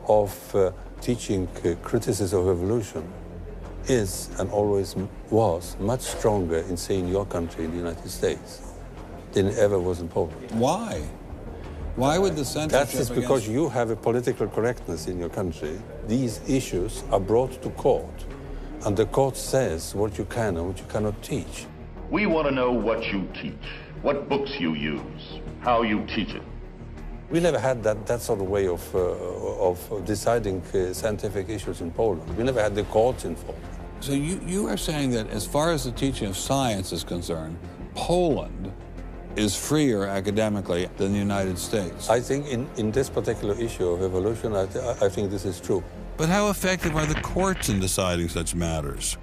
of teaching criticism of evolution is and always was much stronger in, say, in your country, in the United States, than it ever was in Poland. Why? Why would the censorship? That is because you have a political correctness in your country. These issues are brought to court And the court says what you can and what you cannot teach. We want to know what you teach, what books you use, how you teach it. We never had that sort of way of deciding scientific issues in Poland. We never had the courts involved. So you are saying that as far as the teaching of science is concerned, Poland is freer academically than the United States? I think in this particular issue of evolution, I think this is true. But how effective are the courts in deciding such matters?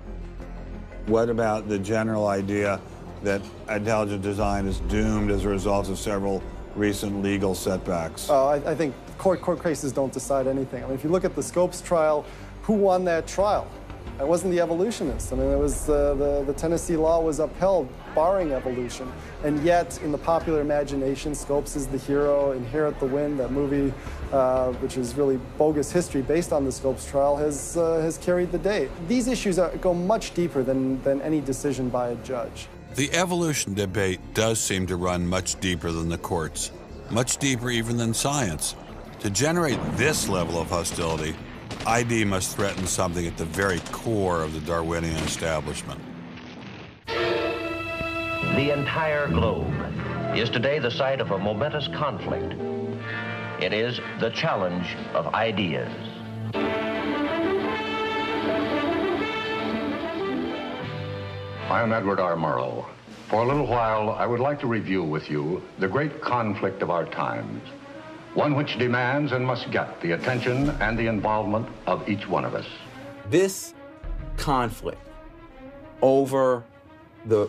What about the general idea that intelligent design is doomed as a result of several recent legal setbacks? I think court cases don't decide anything. I mean, if you look at the Scopes trial, who won that trial? It wasn't the evolutionists. I mean, it was the Tennessee law was upheld, barring evolution. And yet, in the popular imagination, Scopes is the hero. Inherit the Wind, that movie, which is really bogus history based on the Scopes trial, has carried the day. These issues go much deeper than any decision by a judge. The evolution debate does seem to run much deeper than the courts, much deeper even than science. To generate this level of hostility, ID must threaten something at the very core of the Darwinian establishment. The entire globe is today the site of a momentous conflict. It is the challenge of ideas. I am Edward R. Murrow. For a little while, I would like to review with you the great conflict of our times, one which demands and must get the attention and the involvement of each one of us. This conflict over the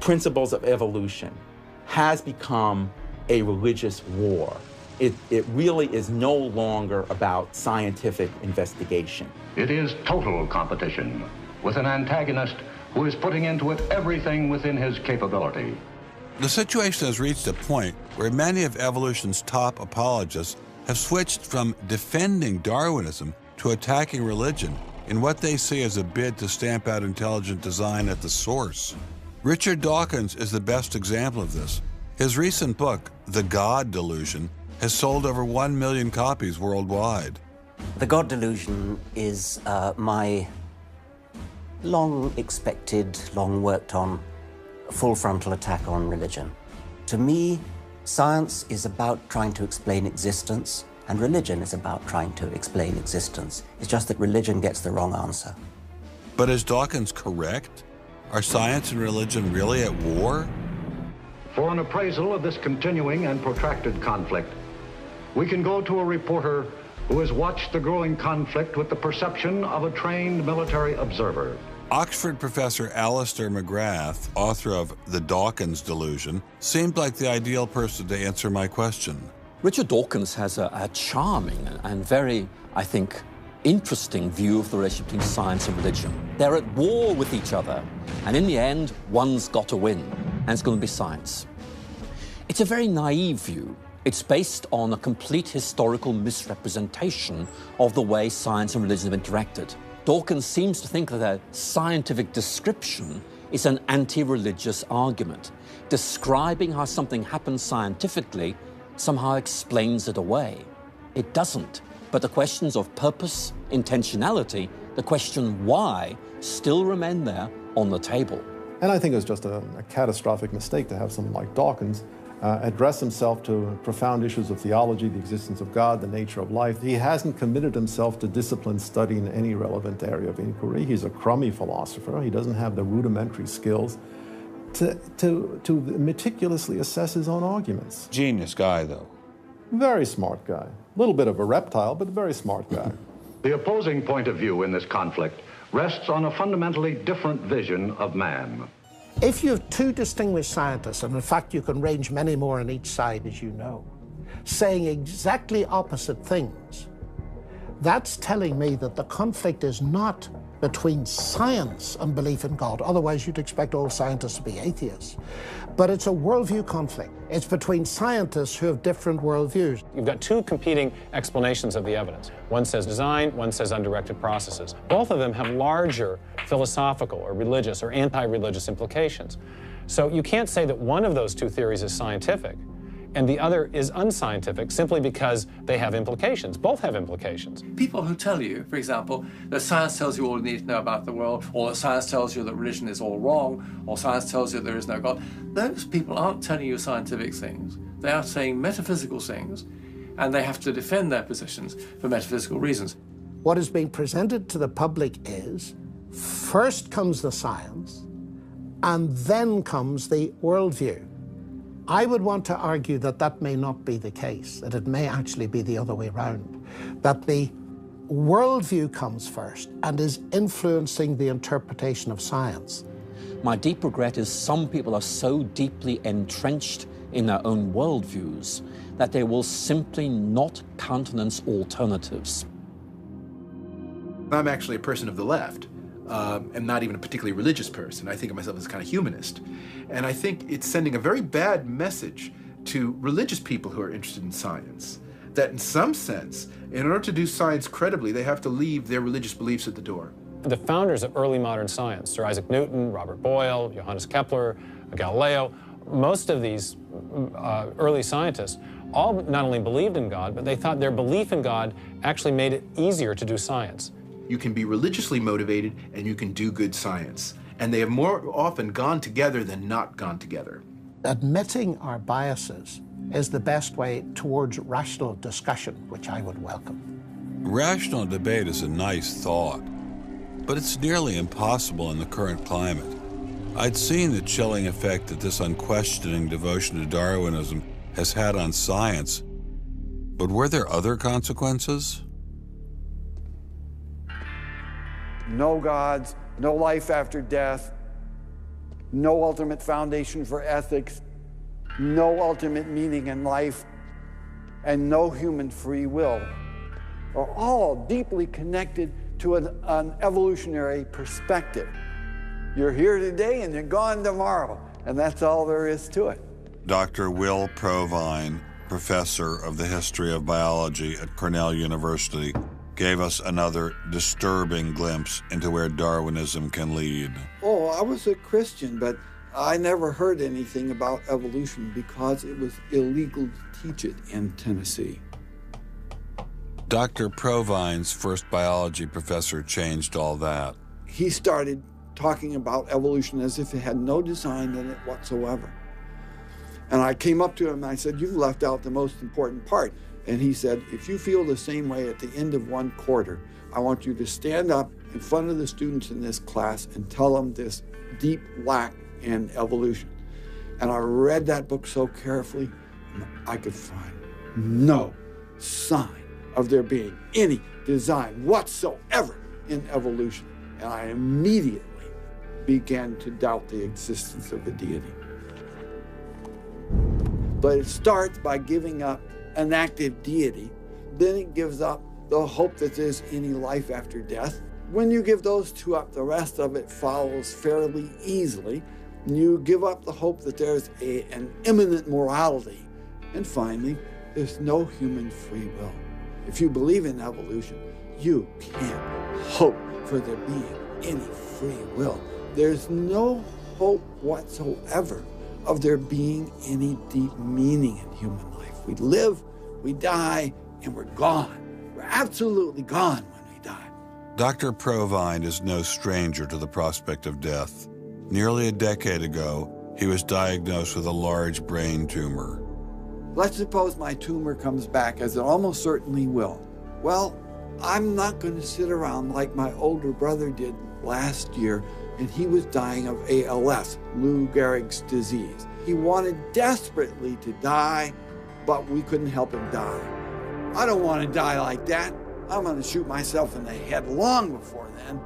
principles of evolution has become a religious war. It really is no longer about scientific investigation. It is total competition with an antagonist who is putting into it everything within his capability. The situation has reached a point where many of evolution's top apologists have switched from defending Darwinism to attacking religion in what they see as a bid to stamp out intelligent design at the source. Richard Dawkins is the best example of this. His recent book, The God Delusion, has sold over 1 million copies worldwide. The God Delusion is my long-expected, long-worked-on, full-frontal attack on religion. To me, science is about trying to explain existence, and religion is about trying to explain existence. It's just that religion gets the wrong answer. But is Dawkins correct? Are science and religion really at war? For an appraisal of this continuing and protracted conflict, we can go to a reporter who has watched the growing conflict with the perception of a trained military observer. Oxford professor Alistair McGrath, author of The Dawkins Delusion, seemed like the ideal person to answer my question. Richard Dawkins has a charming and very, I think, interesting view of the relationship between science and religion. They're at war with each other, and in the end, one's got to win, and it's going to be science. It's a very naive view. It's based on a complete historical misrepresentation of the way science and religion have interacted. Dawkins seems to think that a scientific description is an anti-religious argument. Describing how something happens scientifically somehow explains it away. It doesn't. But the questions of purpose, intentionality, the question why, still remain there on the table. And I think it's just a catastrophic mistake to have someone like Dawkins address himself to profound issues of theology, the existence of God, the nature of life. He hasn't committed himself to disciplined study in any relevant area of inquiry. He's a crummy philosopher. He doesn't have the rudimentary skills to meticulously assess his own arguments. Genius guy, though. Very smart guy. A little bit of a reptile, but a very smart guy. The opposing point of view in this conflict rests on a fundamentally different vision of man. If you have two distinguished scientists, and in fact you can range many more on each side, as you know, saying exactly opposite things, that's telling me that the conflict is not between science and belief in God. Otherwise, you'd expect all scientists to be atheists. But it's a worldview conflict. It's between scientists who have different worldviews. You've got two competing explanations of the evidence. One says design, one says undirected processes. Both of them have larger philosophical or religious or anti-religious implications. So you can't say that one of those two theories is scientific and the other is unscientific simply because they have implications. Both have implications. People who tell you, for example, that science tells you all you need to know about the world, or that science tells you that religion is all wrong, or science tells you there is no God, those people aren't telling you scientific things. They are saying metaphysical things, and they have to defend their positions for metaphysical reasons. What is being presented to the public is, first comes the science, and then comes the worldview. I would want to argue that that may not be the case, that it may actually be the other way around, that the worldview comes first and is influencing the interpretation of science. My deep regret is some people are so deeply entrenched in their own worldviews that they will simply not countenance alternatives. I'm actually a person of the left. I'm not even a particularly religious person. I think of myself as a kind of humanist. And I think it's sending a very bad message to religious people who are interested in science, that in some sense, in order to do science credibly, they have to leave their religious beliefs at the door. The founders of early modern science, Sir Isaac Newton, Robert Boyle, Johannes Kepler, Galileo, most of these early scientists all not only believed in God, but they thought their belief in God actually made it easier to do science. You can be religiously motivated and you can do good science. And they have more often gone together than not gone together. Admitting our biases is the best way towards rational discussion, which I would welcome. Rational debate is a nice thought, but it's nearly impossible in the current climate. I'd seen the chilling effect that this unquestioning devotion to Darwinism has had on science, but were there other consequences? No gods, no life after death, no ultimate foundation for ethics, no ultimate meaning in life, and no human free will are all deeply connected to an evolutionary perspective. You're here today and you're gone tomorrow, and that's all there is to it. Dr. Will Provine, professor of the history of biology at Cornell University, gave us another disturbing glimpse into where Darwinism can lead. Oh, I was a Christian, but I never heard anything about evolution because it was illegal to teach it in Tennessee. Dr. Provine's first biology professor changed all that. He started talking about evolution as if it had no design in it whatsoever. And I came up to him and I said, "You've left out the most important part." And he said, "If you feel the same way at the end of one quarter, I want you to stand up in front of the students in this class and tell them this deep lack in evolution." And I read that book so carefully, and I could find no sign of there being any design whatsoever in evolution. And I immediately began to doubt the existence of a deity. But it starts by giving up an active deity. Then it gives up the hope that there's any life after death. When you give those two up, the rest of it follows fairly easily. You give up the hope that there's an immanent morality. And finally, there's no human free will. If you believe in evolution, you can't hope for there being any free will. There's no hope whatsoever of there being any deep meaning in human life. We live, we die, and we're gone. We're absolutely gone when we die. Dr. Provine is no stranger to the prospect of death. Nearly a decade ago, he was diagnosed with a large brain tumor. Let's suppose my tumor comes back, as it almost certainly will. Well, I'm not going to sit around like my older brother did last year, and he was dying of ALS, Lou Gehrig's disease. He wanted desperately to die, but we couldn't help him die. I don't want to die like that. I'm going to shoot myself in the head long before then.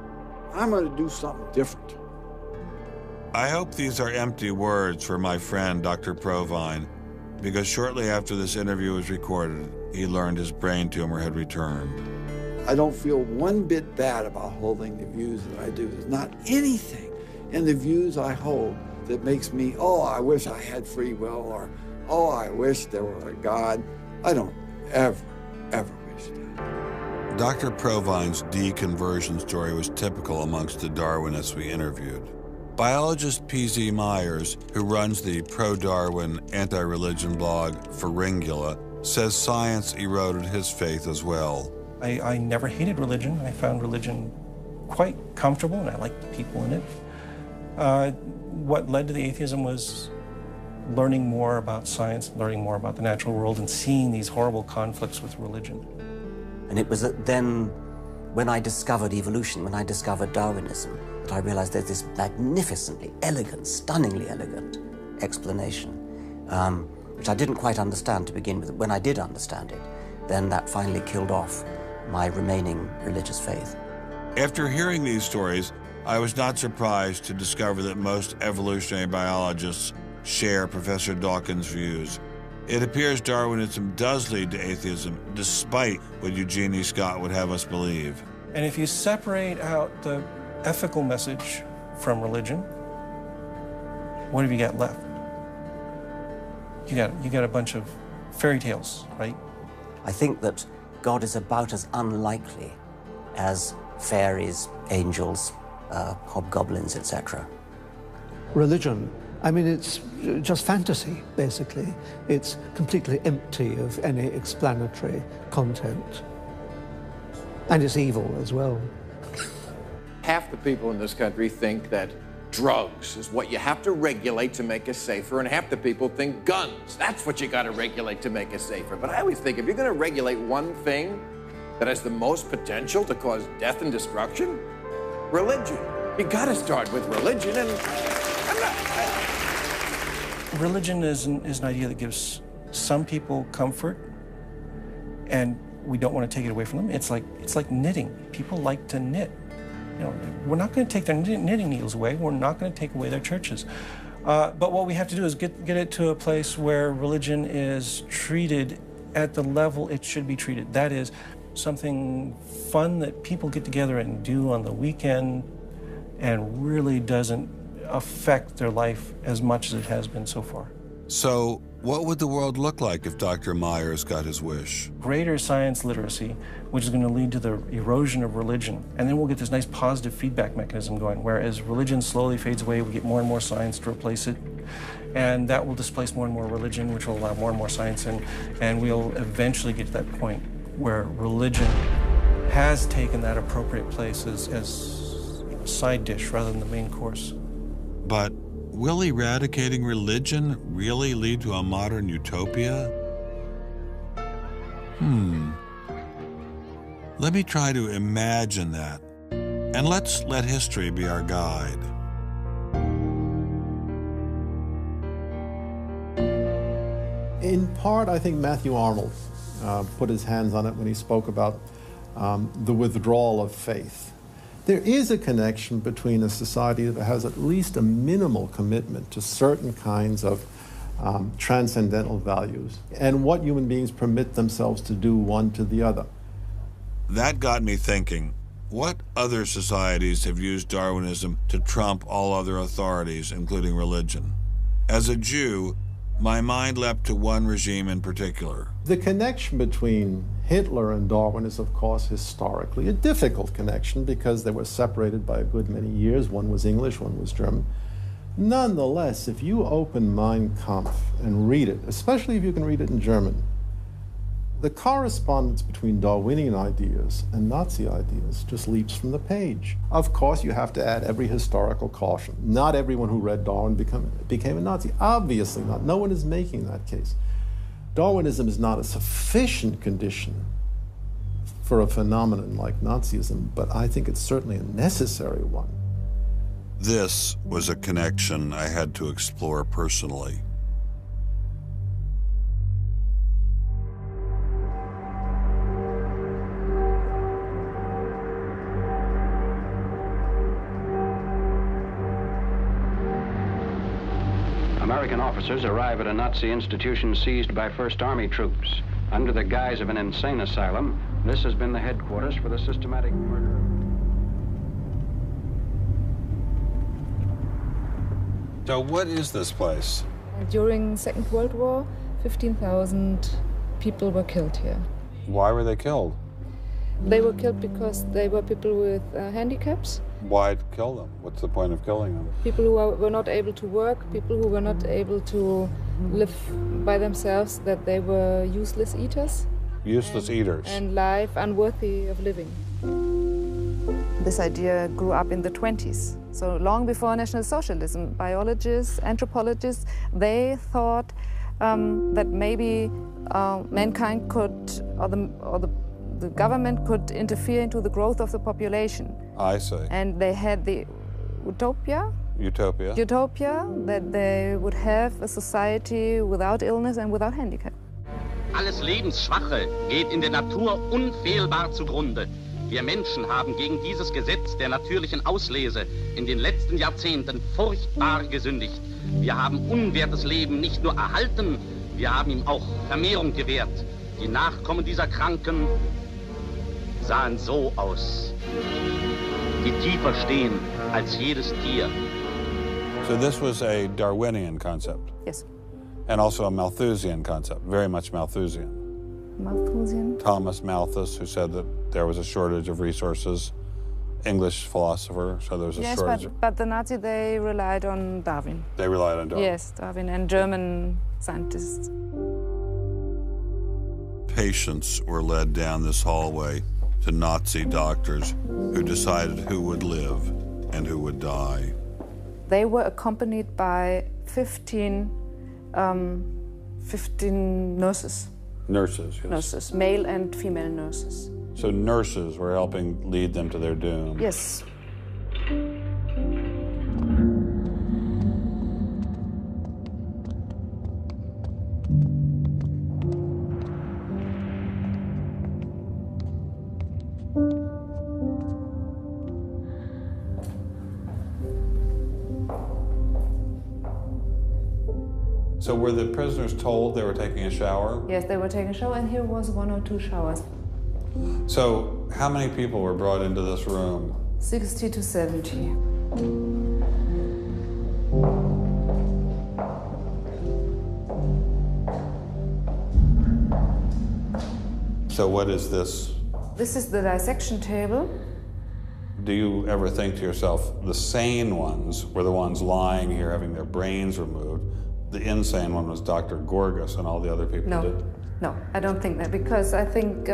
I'm going to do something different. I hope these are empty words for my friend, Dr. Provine, because shortly after this interview was recorded, he learned his brain tumor had returned. I don't feel one bit bad about holding the views that I do. There's not anything in the views I hold that makes me, oh, I wish I had free will, or, oh, I wish there were a God. I don't ever wish that. Dr. Provine's deconversion story was typical amongst the Darwinists we interviewed. Biologist P.Z. Myers, who runs the pro-Darwin anti-religion blog Pharyngula, says science eroded his faith as well. I never hated religion. I found religion quite comfortable, and I liked the people in it. What led to the atheism was learning more about science, learning more about the natural world, and seeing these horrible conflicts with religion. And it was then, when I discovered evolution, when I discovered Darwinism, that I realized there's this magnificently elegant, stunningly elegant explanation, which I didn't quite understand to begin with. When I did understand it, then that finally killed off my remaining religious faith. After hearing these stories, I was not surprised to discover that most evolutionary biologists share Professor Dawkins' views. It appears Darwinism does lead to atheism, despite what Eugenie Scott would have us believe. And if you separate out the ethical message from religion, what have you got left? You got a bunch of fairy tales, right? I think that God is about as unlikely as fairies, angels, hobgoblins, etc. Religion, I mean, it's just fantasy, basically. It's completely empty of any explanatory content. And it's evil as well. Half the people in this country think that drugs is what you have to regulate to make us safer, and half the people think guns, that's what you got to regulate to make us safer. But I always think if you're going to regulate one thing that has the most potential to cause death and destruction, religion. You got to start with religion, and Religion is an idea that gives some people comfort, and we don't want to take it away from them. It's like knitting. People like to knit. You know, we're not going to take their knitting needles away. We're not going to take away their churches. But what we have to do is get it to a place where religion is treated at the level it should be treated. That is something fun that people get together and do on the weekend and really doesn't affect their life as much as it has been so far. So, what would the world look like if Dr. Myers got his wish? Greater science literacy, which is going to lead to the erosion of religion. And then we'll get this nice positive feedback mechanism going, where as religion slowly fades away, we get more and more science to replace it. And that will displace more and more religion, which will allow more and more science in. And we'll eventually get to that point where religion has taken that appropriate place as a side dish rather than the main course. But will eradicating religion really lead to a modern utopia? Let me try to imagine that, and let's let history be our guide. In part, I think Matthew Arnold put his hands on it when he spoke about the withdrawal of faith. There is a connection between a society that has at least a minimal commitment to certain kinds of transcendental values and what human beings permit themselves to do one to the other. That got me thinking, what other societies have used Darwinism to trump all other authorities, including religion? As a Jew, my mind leapt to one regime in particular. The connection between Hitler and Darwin is, of course, historically a difficult connection because they were separated by a good many years. One was English, one was German. Nonetheless, if you open Mein Kampf and read it, especially if you can read it in German, the correspondence between Darwinian ideas and Nazi ideas just leaps from the page. Of course, you have to add every historical caution. Not everyone who read Darwin became a Nazi. Obviously not. No one is making that case. Darwinism is not a sufficient condition for a phenomenon like Nazism, but I think it's certainly a necessary one. This was a connection I had to explore personally. American officers arrive at a Nazi institution seized by First Army troops. Under the guise of an insane asylum, this has been the headquarters for the systematic murder. So what is this place? During the Second World War, 15,000 people were killed here. Why were they killed? They were killed because they were people with handicaps, Why kill them? What's the point of killing them? People who were not able to work, people who were not able to live by themselves, that they were useless eaters. Useless eaters. And life unworthy of living. This idea grew up in the 20s. So long before National Socialism, biologists, anthropologists, they thought that maybe mankind could, or the government could interfere into the growth of the population. I see. And they had the utopia that they would have a society without illness and without handicap. Alles Lebensschwache geht in der Natur unfehlbar zugrunde. Wir Menschen haben gegen dieses Gesetz der natürlichen Auslese in den letzten Jahrzehnten furchtbar gesündigt. Wir haben unwertes Leben nicht nur erhalten, wir haben ihm auch Vermehrung gewährt. Die Nachkommen dieser Kranken sahen so aus, die tiefer stehen als jedes Tier. So this was a Darwinian concept? Yes. And also a Malthusian concept, very much Malthusian. Malthusian? Thomas Malthus, who said that there was a shortage of resources, English philosopher, so there was a shortage. Yes, but the Nazis, they relied on Darwin. They relied on Darwin? Yes, Darwin and German scientists. Patients were led down this hallway to Nazi doctors who decided who would live and who would die. They were accompanied by 15 nurses. Nurses, yes. Nurses, male and female nurses. So nurses were helping lead them to their doom. Yes. So were the prisoners told they were taking a shower? Yes, they were taking a shower, and here was 1 or 2 showers. So how many people were brought into this room? 60 to 70. So what is this? This is the dissection table. Do you ever think to yourself, the sane ones were the ones lying here having their brains removed? The insane one was Dr. Gorgas and all the other people did? No, I don't think that, because I think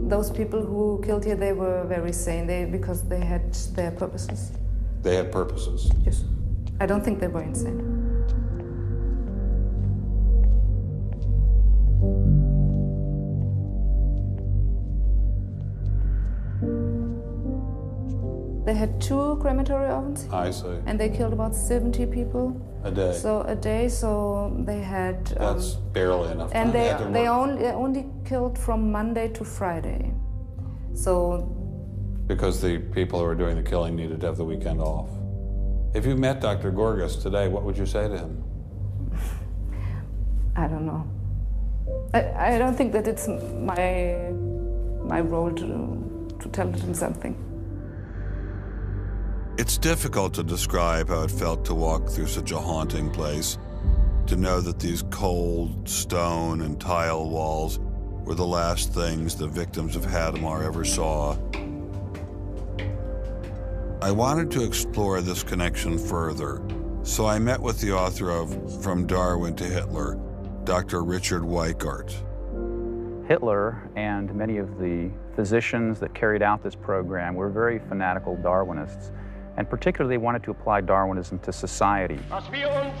those people who killed here, they were very sane, because they had their purposes. They had purposes? Yes. I don't think they were insane. They had 2 crematory ovens. I see. And they killed about 70 people. A day. So a day, so they had... That's barely enough time. And they only killed from Monday to Friday. So... Because the people who were doing the killing needed to have the weekend off. If you met Dr. Gorgas today, what would you say to him? I don't know. I don't think that it's my role to tell him something. It's difficult to describe how it felt to walk through such a haunting place, to know that these cold stone and tile walls were the last things the victims of Hadamar ever saw. I wanted to explore this connection further, so I met with the author of From Darwin to Hitler, Dr. Richard Weikart. Hitler and many of the physicians that carried out this program were very fanatical Darwinists, and particularly they wanted to apply Darwinism to society. Was wir uns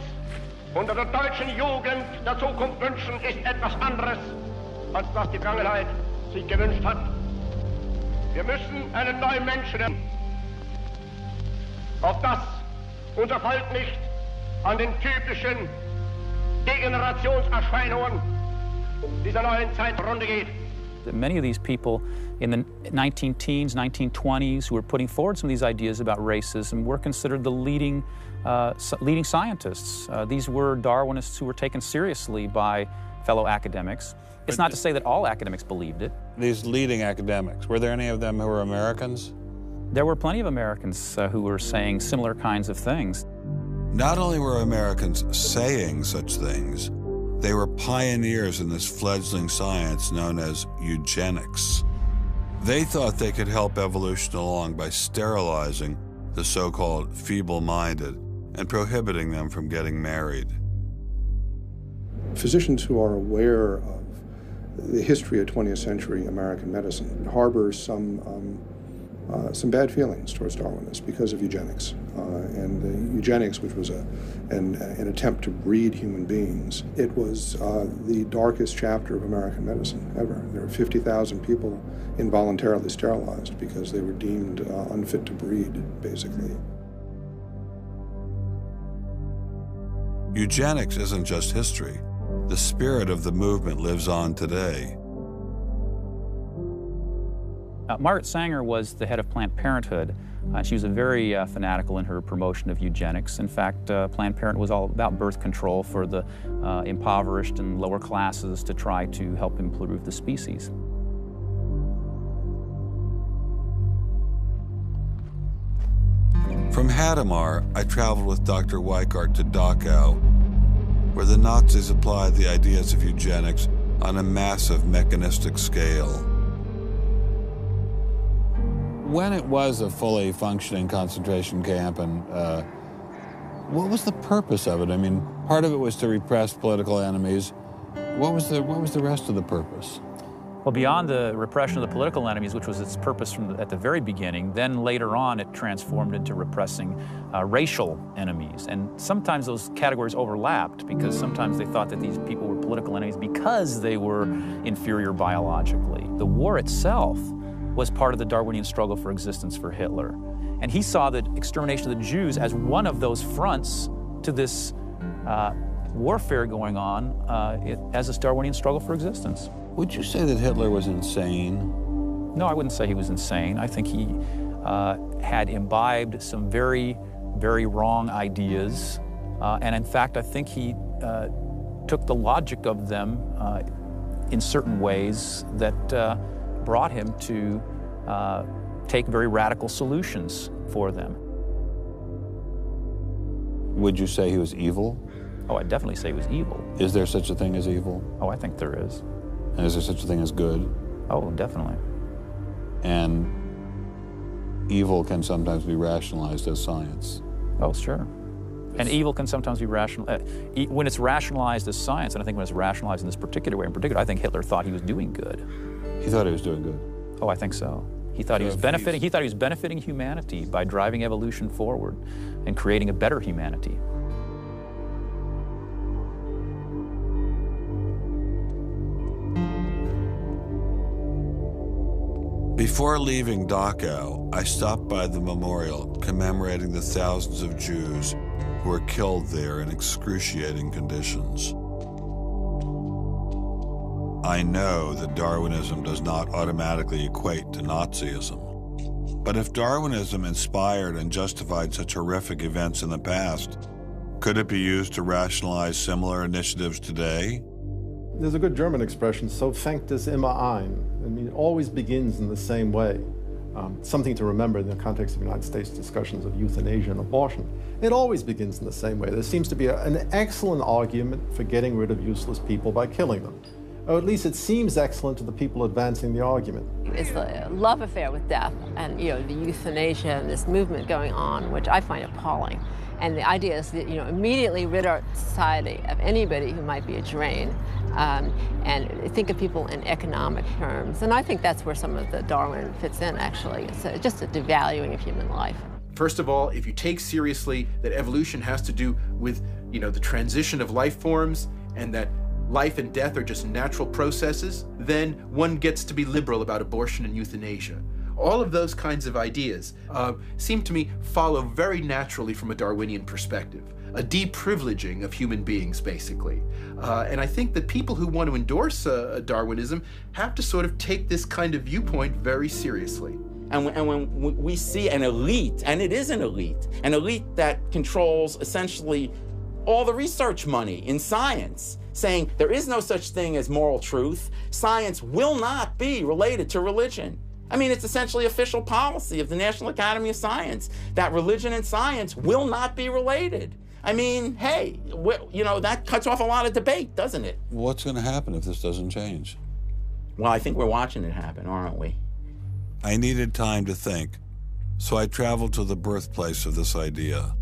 unter der deutschen Jugend der Zukunft wünschen, ist etwas anderes, als was die Vergangenheit sich gewünscht hat. Wir müssen einen neuen Menschen, auf das unser Volk nicht an den typischen Degenerationserscheinungen dieser neuen Zeit runter geht. Many of these people in the 19-teens, 1920s who were putting forward some of these ideas about racism were considered the leading scientists. These were Darwinists who were taken seriously by fellow academics. It's not to say that all academics believed it. These leading academics, were there any of them who were Americans? There were plenty of Americans who were saying similar kinds of things. Not only were Americans saying such things, they were pioneers in this fledgling science known as eugenics. They thought they could help evolution along by sterilizing the so-called feeble-minded and prohibiting them from getting married. Physicians who are aware of the history of 20th century American medicine harbor some bad feelings towards Darwinists because of eugenics. And eugenics, which was an attempt to breed human beings, it was the darkest chapter of American medicine ever. There were 50,000 people involuntarily sterilized because they were deemed unfit to breed, basically. Eugenics isn't just history. The spirit of the movement lives on today. Margaret Sanger was the head of Planned Parenthood. She was a very fanatical in her promotion of eugenics. In fact, Planned Parenthood was all about birth control for the impoverished and lower classes to try to help improve the species. From Hadamar, I traveled with Dr. Weikart to Dachau, where the Nazis applied the ideas of eugenics on a massive mechanistic scale. When it was a fully functioning concentration camp, and what was the purpose of it? I mean, part of it was to repress political enemies. What was the rest of the purpose? Well, beyond the repression of the political enemies, which was its purpose at the very beginning, then later on it transformed into repressing racial enemies. And sometimes those categories overlapped because sometimes they thought that these people were political enemies because they were inferior biologically. The war itself was part of the Darwinian struggle for existence for Hitler. And he saw the extermination of the Jews as one of those fronts to this warfare going on as this Darwinian struggle for existence. Would you say that Hitler was insane? No, I wouldn't say he was insane. I think he had imbibed some very, very wrong ideas. And in fact, I think he took the logic of them in certain ways that brought him to take very radical solutions for them. Would you say he was evil? Oh, I'd definitely say he was evil. Is there such a thing as evil? Oh, I think there is. And is there such a thing as good? Oh, definitely. And evil can sometimes be rationalized as science. Oh, sure. And evil can sometimes be when it's rationalized as science, and I think when it's rationalized in this particular way, I think Hitler thought he was doing good. He thought he was doing good? Oh, I think so. He thought he was benefiting. He thought he was benefiting humanity by driving evolution forward and creating a better humanity. Before leaving Dachau, I stopped by the memorial commemorating the thousands of Jews who were killed there in excruciating conditions. I know that Darwinism does not automatically equate to Nazism. But if Darwinism inspired and justified such horrific events in the past, could it be used to rationalize similar initiatives today? There's a good German expression, so fängt es immer ein. I mean, it always begins in the same way. Something to remember in the context of United States discussions of euthanasia and abortion. It always begins in the same way. There seems to be an excellent argument for getting rid of useless people by killing them. Or at least it seems excellent to the people advancing the argument. It's the love affair with death and, the euthanasia and this movement going on, which I find appalling. And the idea is that, immediately rid our society of anybody who might be a drain, and think of people in economic terms. And I think that's where some of the Darwin fits in, actually. It's just a devaluing of human life. First of all, if you take seriously that evolution has to do with, the transition of life forms and that life and death are just natural processes, then one gets to be liberal about abortion and euthanasia. All of those kinds of ideas seem to me follow very naturally from a Darwinian perspective, a deprivileging of human beings, basically. And I think that people who want to endorse Darwinism have to sort of take this kind of viewpoint very seriously. And when we see an elite, and it is an elite that controls essentially all the research money in science, saying there is no such thing as moral truth, science will not be related to religion. I mean, it's essentially official policy of the National Academy of Science that religion and science will not be related. I mean, hey, that cuts off a lot of debate, doesn't it? What's going to happen if this doesn't change? Well, I think we're watching it happen, aren't we? I needed time to think, so I traveled to the birthplace of this idea.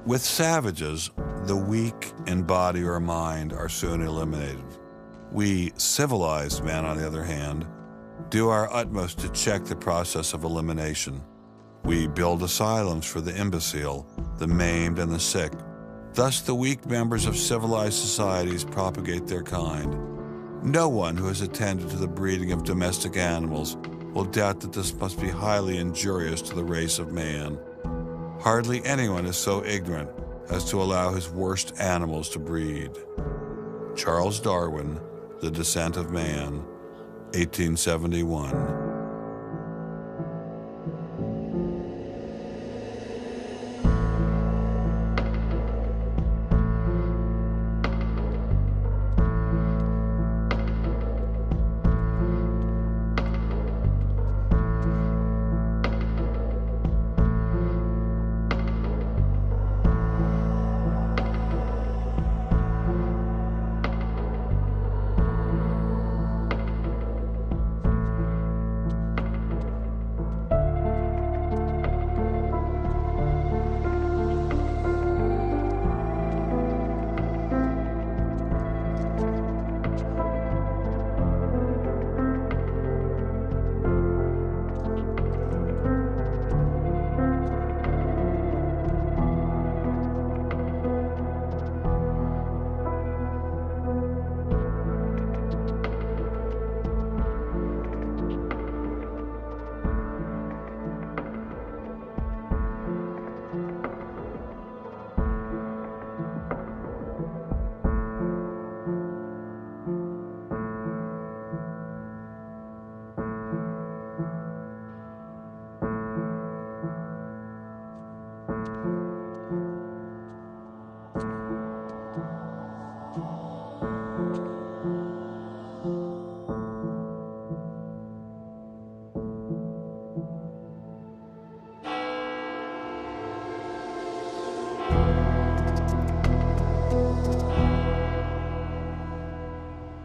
With savages, the weak in body or mind are soon eliminated. We civilized men, on the other hand, do our utmost to check the process of elimination. We build asylums for the imbecile, the maimed, and the sick. Thus, the weak members of civilized societies propagate their kind. No one who has attended to the breeding of domestic animals will doubt that this must be highly injurious to the race of man. Hardly anyone is so ignorant as to allow his worst animals to breed. Charles Darwin, The Descent of Man, 1871.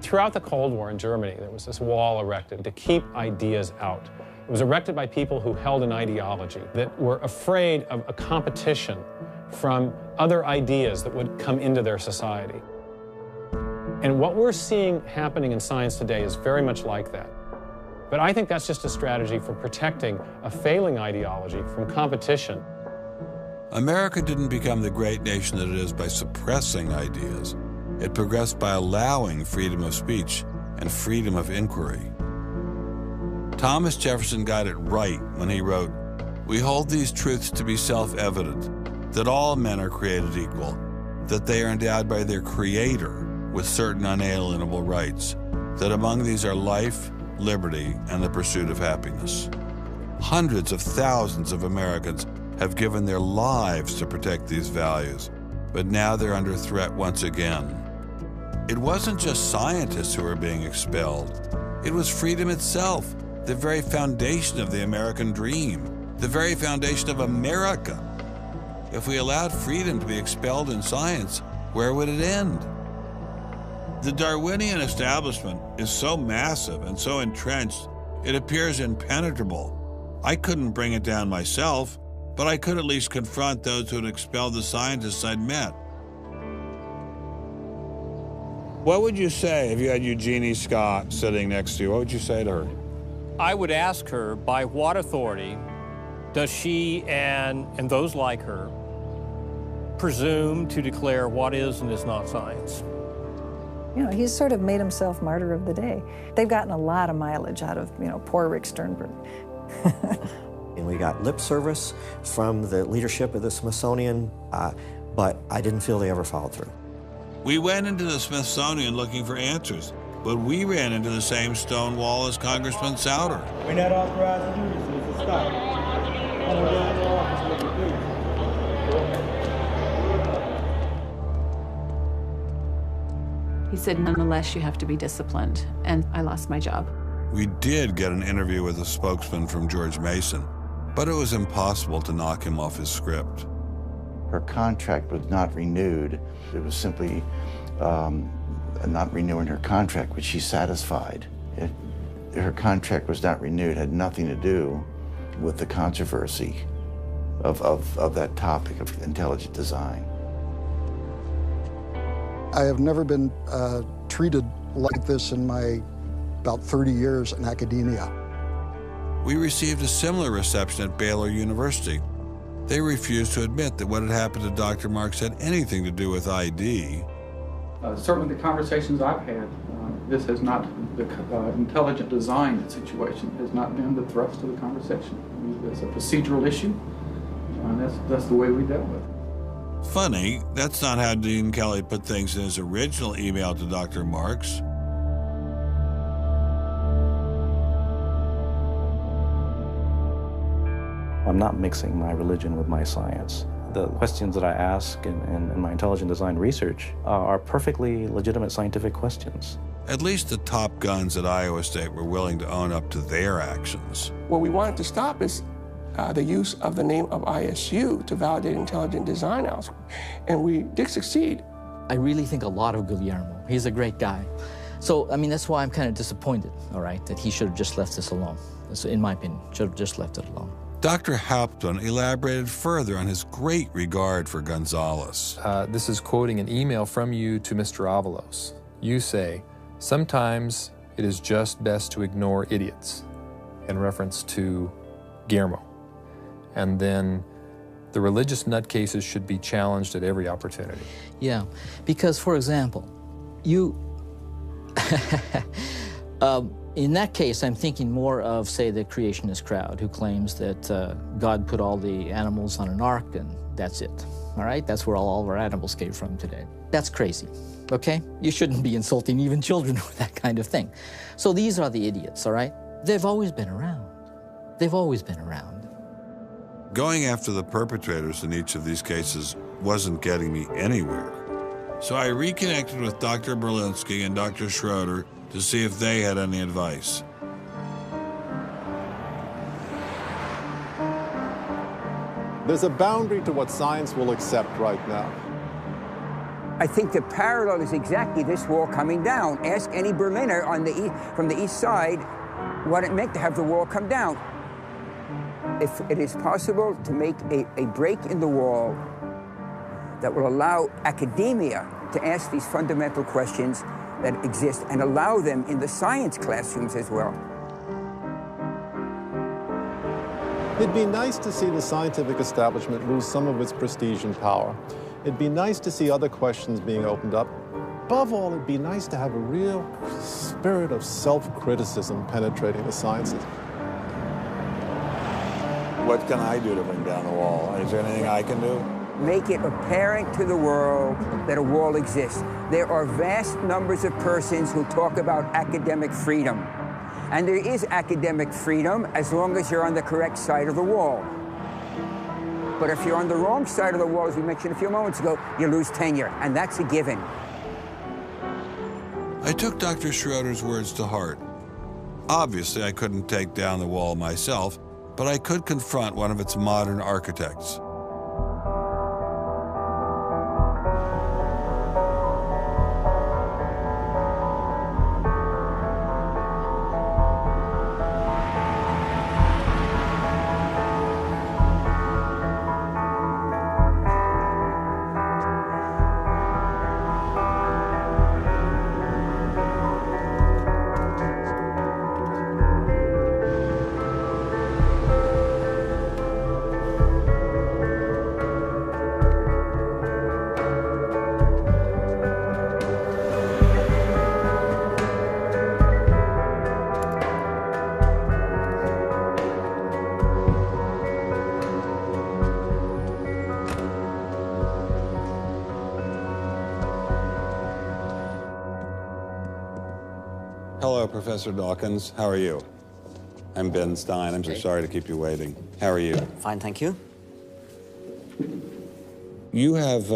Throughout the Cold War in Germany, there was this wall erected to keep ideas out. It was erected by people who held an ideology, that were afraid of a competition from other ideas that would come into their society. And what we're seeing happening in science today is very much like that. But I think that's just a strategy for protecting a failing ideology from competition. America didn't become the great nation that it is by suppressing ideas. It progressed by allowing freedom of speech and freedom of inquiry. Thomas Jefferson got it right when he wrote, "We hold these truths to be self-evident, that all men are created equal, that they are endowed by their Creator with certain unalienable rights, that among these are life, liberty, and the pursuit of happiness." Hundreds of thousands of Americans have given their lives to protect these values, but now they're under threat once again. It wasn't just scientists who were being expelled. It was freedom itself, the very foundation of the American dream, the very foundation of America. If we allowed freedom to be expelled in science, where would it end? The Darwinian establishment is so massive and so entrenched, it appears impenetrable. I couldn't bring it down myself, but I could at least confront those who had expelled the scientists I'd met. What would you say if you had Eugenie Scott sitting next to you? What would you say to her? I would ask her, by what authority does she and those like her presume to declare what is and is not science. You know, he's sort of made himself martyr of the day. They've gotten a lot of mileage out of, poor Rick Sternberg. And we got lip service from the leadership of the Smithsonian, but I didn't feel they ever followed through. We went into the Smithsonian looking for answers, but we ran into the same stone wall as Congressman Souter. We're not authorized to do this, so it's a stop. He said, nonetheless, you have to be disciplined, and I lost my job. We did get an interview with a spokesman from George Mason, but it was impossible to knock him off his script. Her contract was not renewed. It was simply not renewing her contract, which she's satisfied. Her contract was not renewed, had nothing to do with the controversy of that topic of intelligent design. I have never been treated like this in my about 30 years in academia. We received a similar reception at Baylor University. They refused to admit that what had happened to Dr. Marks had anything to do with ID. Certainly the conversations I've had, this has not, the intelligent design situation has not been the thrust of the conversation. It's a procedural issue, and that's the way we dealt with it. Funny, that's not how Dean Kelly put things in his original email to Dr. Marks. I'm not mixing my religion with my science. The questions that I ask in my intelligent design research are perfectly legitimate scientific questions. At least the top guns at Iowa State were willing to own up to their actions. What we wanted to stop is the use of the name of ISU to validate intelligent design elsewhere, and we did succeed. I really think a lot of Guillermo. He's a great guy. So, I mean, that's why I'm kind of disappointed, all right, that he should have just left this alone. So, in my opinion, should have just left it alone. Dr. Hauptmann elaborated further on his great regard for Gonzalez. This is quoting an email from you to Mr. Avalos. You say, "Sometimes it is just best to ignore idiots," in reference to Guillermo. And then the religious nutcases should be challenged at every opportunity. Yeah, because, for example, you... in that case, I'm thinking more of, say, the creationist crowd who claims that God put all the animals on an ark and that's it, all right? That's where all of our animals came from today. That's crazy, okay? You shouldn't be insulting even children with that kind of thing. So these are the idiots, all right? They've always been around. They've always been around. Going after the perpetrators in each of these cases wasn't getting me anywhere. So I reconnected with Dr. Berlinski and Dr. Schroeder to see if they had any advice. There's a boundary to what science will accept right now. I think the parallel is exactly this wall coming down. Ask any Berliner from the east side what it meant to have the wall come down. If it is possible to make a break in the wall that will allow academia to ask these fundamental questions that exist and allow them in the science classrooms as well. It'd be nice to see the scientific establishment lose some of its prestige and power. It'd be nice to see other questions being opened up. Above all, it'd be nice to have a real spirit of self-criticism penetrating the sciences. What can I do to bring down the wall? Is there anything I can do? Make it apparent to the world that a wall exists. There are vast numbers of persons who talk about academic freedom. And there is academic freedom as long as you're on the correct side of the wall. But if you're on the wrong side of the wall, as we mentioned a few moments ago, you lose tenure, and that's a given. I took Dr. Schroeder's words to heart. Obviously, I couldn't take down the wall myself, but I could confront one of its modern architects. Professor Dawkins. How are you? I'm Ben Stein. I'm so sorry to keep you waiting. How are you? Fine, thank you. You have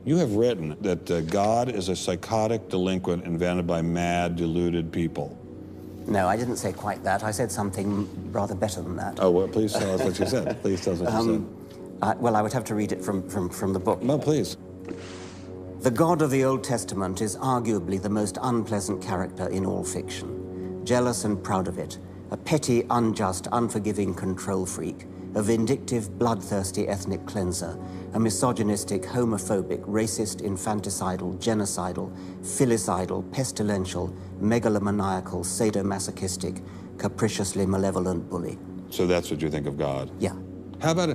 written that God is a psychotic delinquent invented by mad, deluded people. No, I didn't say quite that. I said something rather better than that. Oh, well, please tell us what you said. Please tell us what you said. Well, I would have to read it from the book. No, please. The God of the Old Testament is arguably the most unpleasant character in all fiction. Jealous and proud of it, a petty, unjust, unforgiving control freak, a vindictive, bloodthirsty ethnic cleanser, a misogynistic, homophobic, racist, infanticidal, genocidal, filicidal, pestilential, megalomaniacal, sadomasochistic, capriciously malevolent bully. So that's what you think of God? Yeah. How about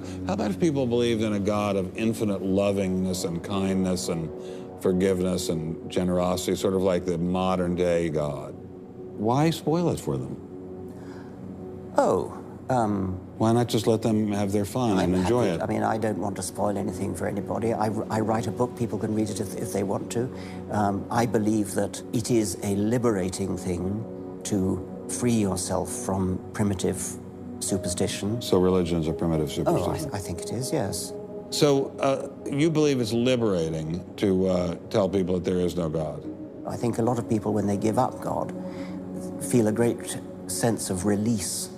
if people believed in a God of infinite lovingness and kindness and forgiveness and generosity, sort of like the modern day God? Why spoil it for them? Why not just let them have their fun and enjoy it? I mean, I don't want to spoil anything for anybody. I write a book, people can read it if they want to. I believe that it is a liberating thing to free yourself from primitive superstition. So religion is a primitive superstition? Oh, I think it is, yes. So you believe it's liberating to tell people that there is no God? I think a lot of people, when they give up God, feel a great sense of release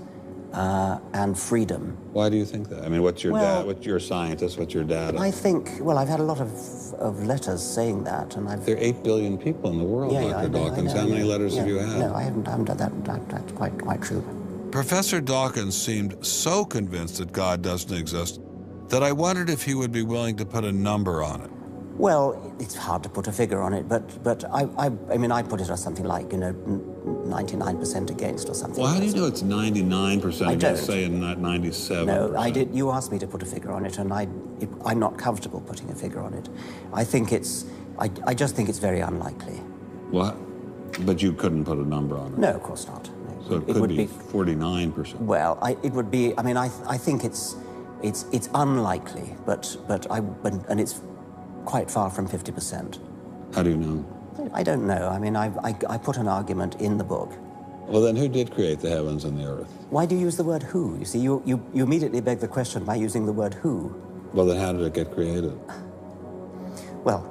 and freedom. Why do you think that? I mean, what's your dad? What's your scientist? What's your data? I think, well, I've had a lot of letters saying that, and I've... There are 8 billion people in the world, Dr. Dawkins. How many letters have you had? No, I haven't done that. That's quite true. Professor Dawkins seemed so convinced that God doesn't exist that I wondered if he would be willing to put a number on it. Well, it's hard to put a figure on it, but I mean, I put it as something like, 99% against or something. Well, how do you know it's 99%? I don't. Say and not 97%. No, I did. You asked me to put a figure on it, and I'm not comfortable putting a figure on it. I think I just think it's very unlikely. What? But you couldn't put a number on it? No, of course not. So it could be 49%. Well, it would be. I mean, I think it's unlikely, but it's quite far from 50%. How do you know? I don't know. I mean, I put an argument in the book. Well, then who did create the heavens and the earth? Why do you use the word who? You see, you immediately beg the question by using the word who. Well, then how did it get created? Well,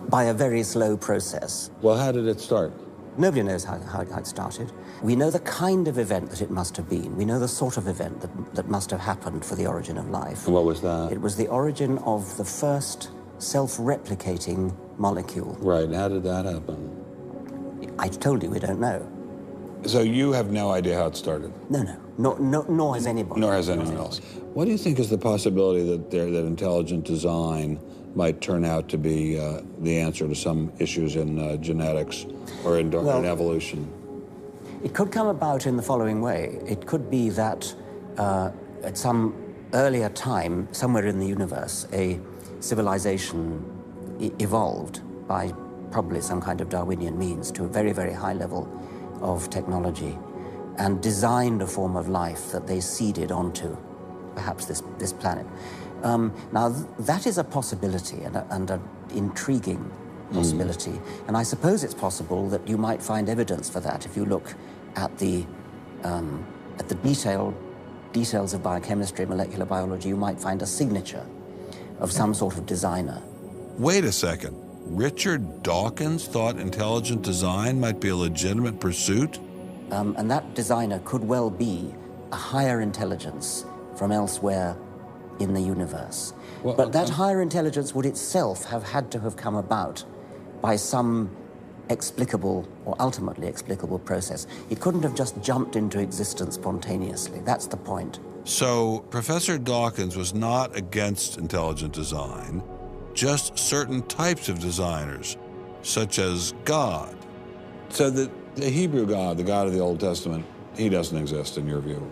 by a very slow process. Well, how did it start? Nobody knows how it started. We know the kind of event that it must have been. We know the sort of event that must have happened for the origin of life. And what was that? It was the origin of the first self-replicating molecule. Right, and how did that happen? I told you we don't know. So you have no idea how it started? No, nor has anybody. Nor has anyone else. What do you think is the possibility that intelligent design might turn out to be the answer to some issues in genetics or in evolution? It could come about in the following way. It could be that at some earlier time, somewhere in the universe, a civilization evolved by probably some kind of Darwinian means to a very, very high level of technology and designed a form of life that they seeded onto, perhaps this planet. Now, that is a possibility and an intriguing possibility. And I suppose it's possible that you might find evidence for that if you look at the details of biochemistry, molecular biology. You might find a signature of some sort of designer. Wait a second. Richard Dawkins thought intelligent design might be a legitimate pursuit? And that designer could well be a higher intelligence from elsewhere in the universe. Well, but that higher intelligence would itself have had to have come about by some explicable or ultimately explicable process. It couldn't have just jumped into existence spontaneously. That's the point. So Professor Dawkins was not against intelligent design, just certain types of designers, such as God. So the Hebrew God, the God of the Old Testament, he doesn't exist in your view?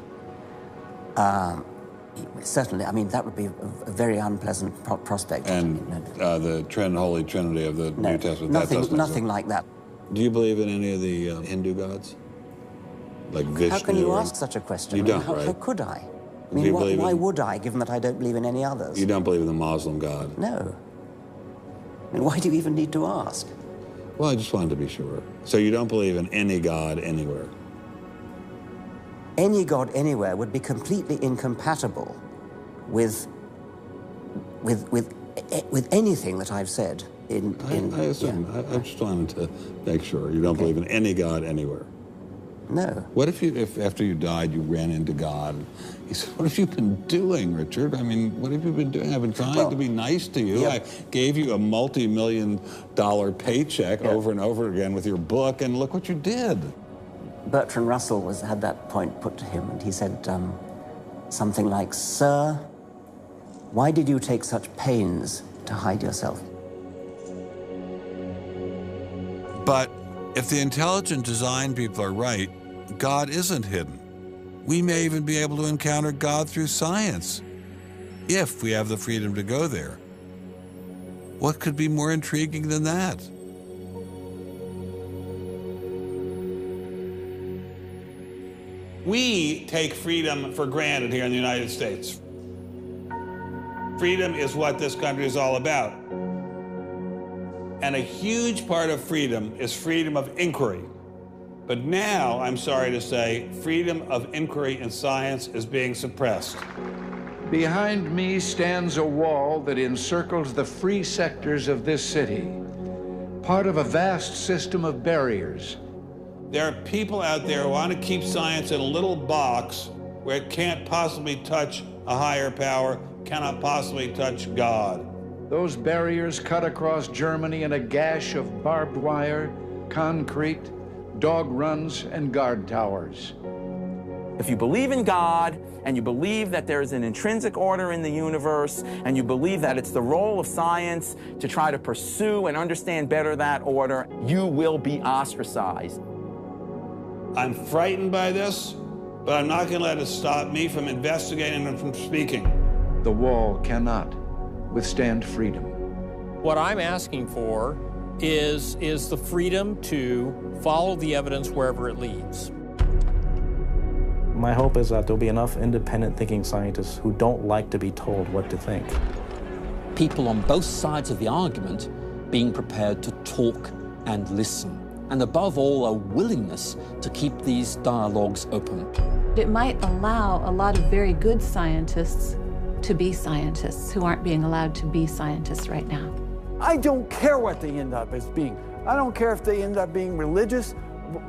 Certainly. I mean, that would be a very unpleasant prospect. And the Holy Trinity of the New Testament, nothing like that. Do you believe in any of the Hindu gods? Like Vishnu? How can you ask such a question? You don't, right? How could I? I mean, why would I, given that I don't believe in any others? You don't believe in the Muslim God? No. I mean, why do you even need to ask? Well, I just wanted to be sure. So you don't believe in any God anywhere? Any God anywhere would be completely incompatible with anything that I've said. I assume. Yeah. I just wanted to make sure you don't believe in any God anywhere. No. What if after you died you ran into God? He said, "What have you been doing, Richard? I mean, what have you been doing? I've been trying to be nice to you. I gave you a multi-million-dollar paycheck over and over again with your book, and look what you did." Bertrand Russell had that point put to him, and he said something like, "Sir, why did you take such pains to hide yourself?" But if the intelligent design people are right, God isn't hidden. We may even be able to encounter God through science, if we have the freedom to go there. What could be more intriguing than that? We take freedom for granted here in the United States. Freedom is what this country is all about. And a huge part of freedom is freedom of inquiry. But now, I'm sorry to say, freedom of inquiry in science is being suppressed. Behind me stands a wall that encircles the free sectors of this city, part of a vast system of barriers. There are people out there who want to keep science in a little box where it can't possibly touch a higher power, cannot possibly touch God. Those barriers cut across Germany in a gash of barbed wire, concrete, dog runs, and guard towers. If you believe in God, and you believe that there's an intrinsic order in the universe, and you believe that it's the role of science to try to pursue and understand better that order, you will be ostracized. I'm frightened by this, but I'm not going to let it stop me from investigating and from speaking. The wall cannot withstand freedom. What I'm asking for is the freedom to follow the evidence wherever it leads. My hope is that there'll be enough independent thinking scientists who don't like to be told what to think. People on both sides of the argument being prepared to talk and listen. And above all, a willingness to keep these dialogues open. It might allow a lot of very good scientists to be scientists who aren't being allowed to be scientists right now. I don't care what they end up as being. I don't care if they end up being religious,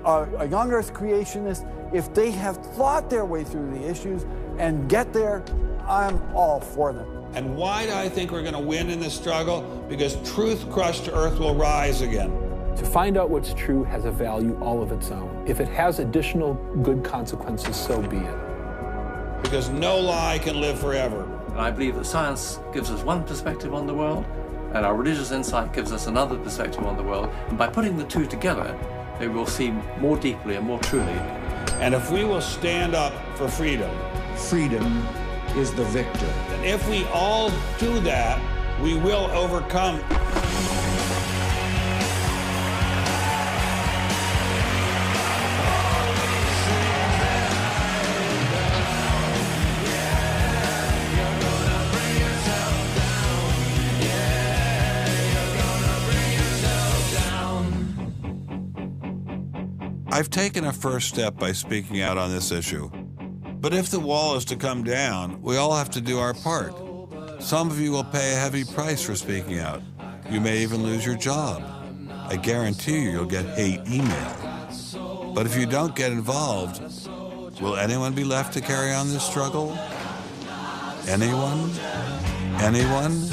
a young earth creationist. If they have thought their way through the issues and get there, I'm all for them. And why do I think we're going to win in this struggle? Because truth-crushed earth will rise again. To find out what's true has a value all of its own. If it has additional good consequences, so be it. Because no lie can live forever. I believe that science gives us one perspective on the world, and our religious insight gives us another perspective on the world. And by putting the two together, they will see more deeply and more truly. And if we will stand up for freedom, freedom is the victor. And if we all do that, we will overcome. I've taken a first step by speaking out on this issue. But if the wall is to come down, we all have to do our part. Some of you will pay a heavy price for speaking out. You may even lose your job. I guarantee you'll get hate email. But if you don't get involved, will anyone be left to carry on this struggle? Anyone? Anyone?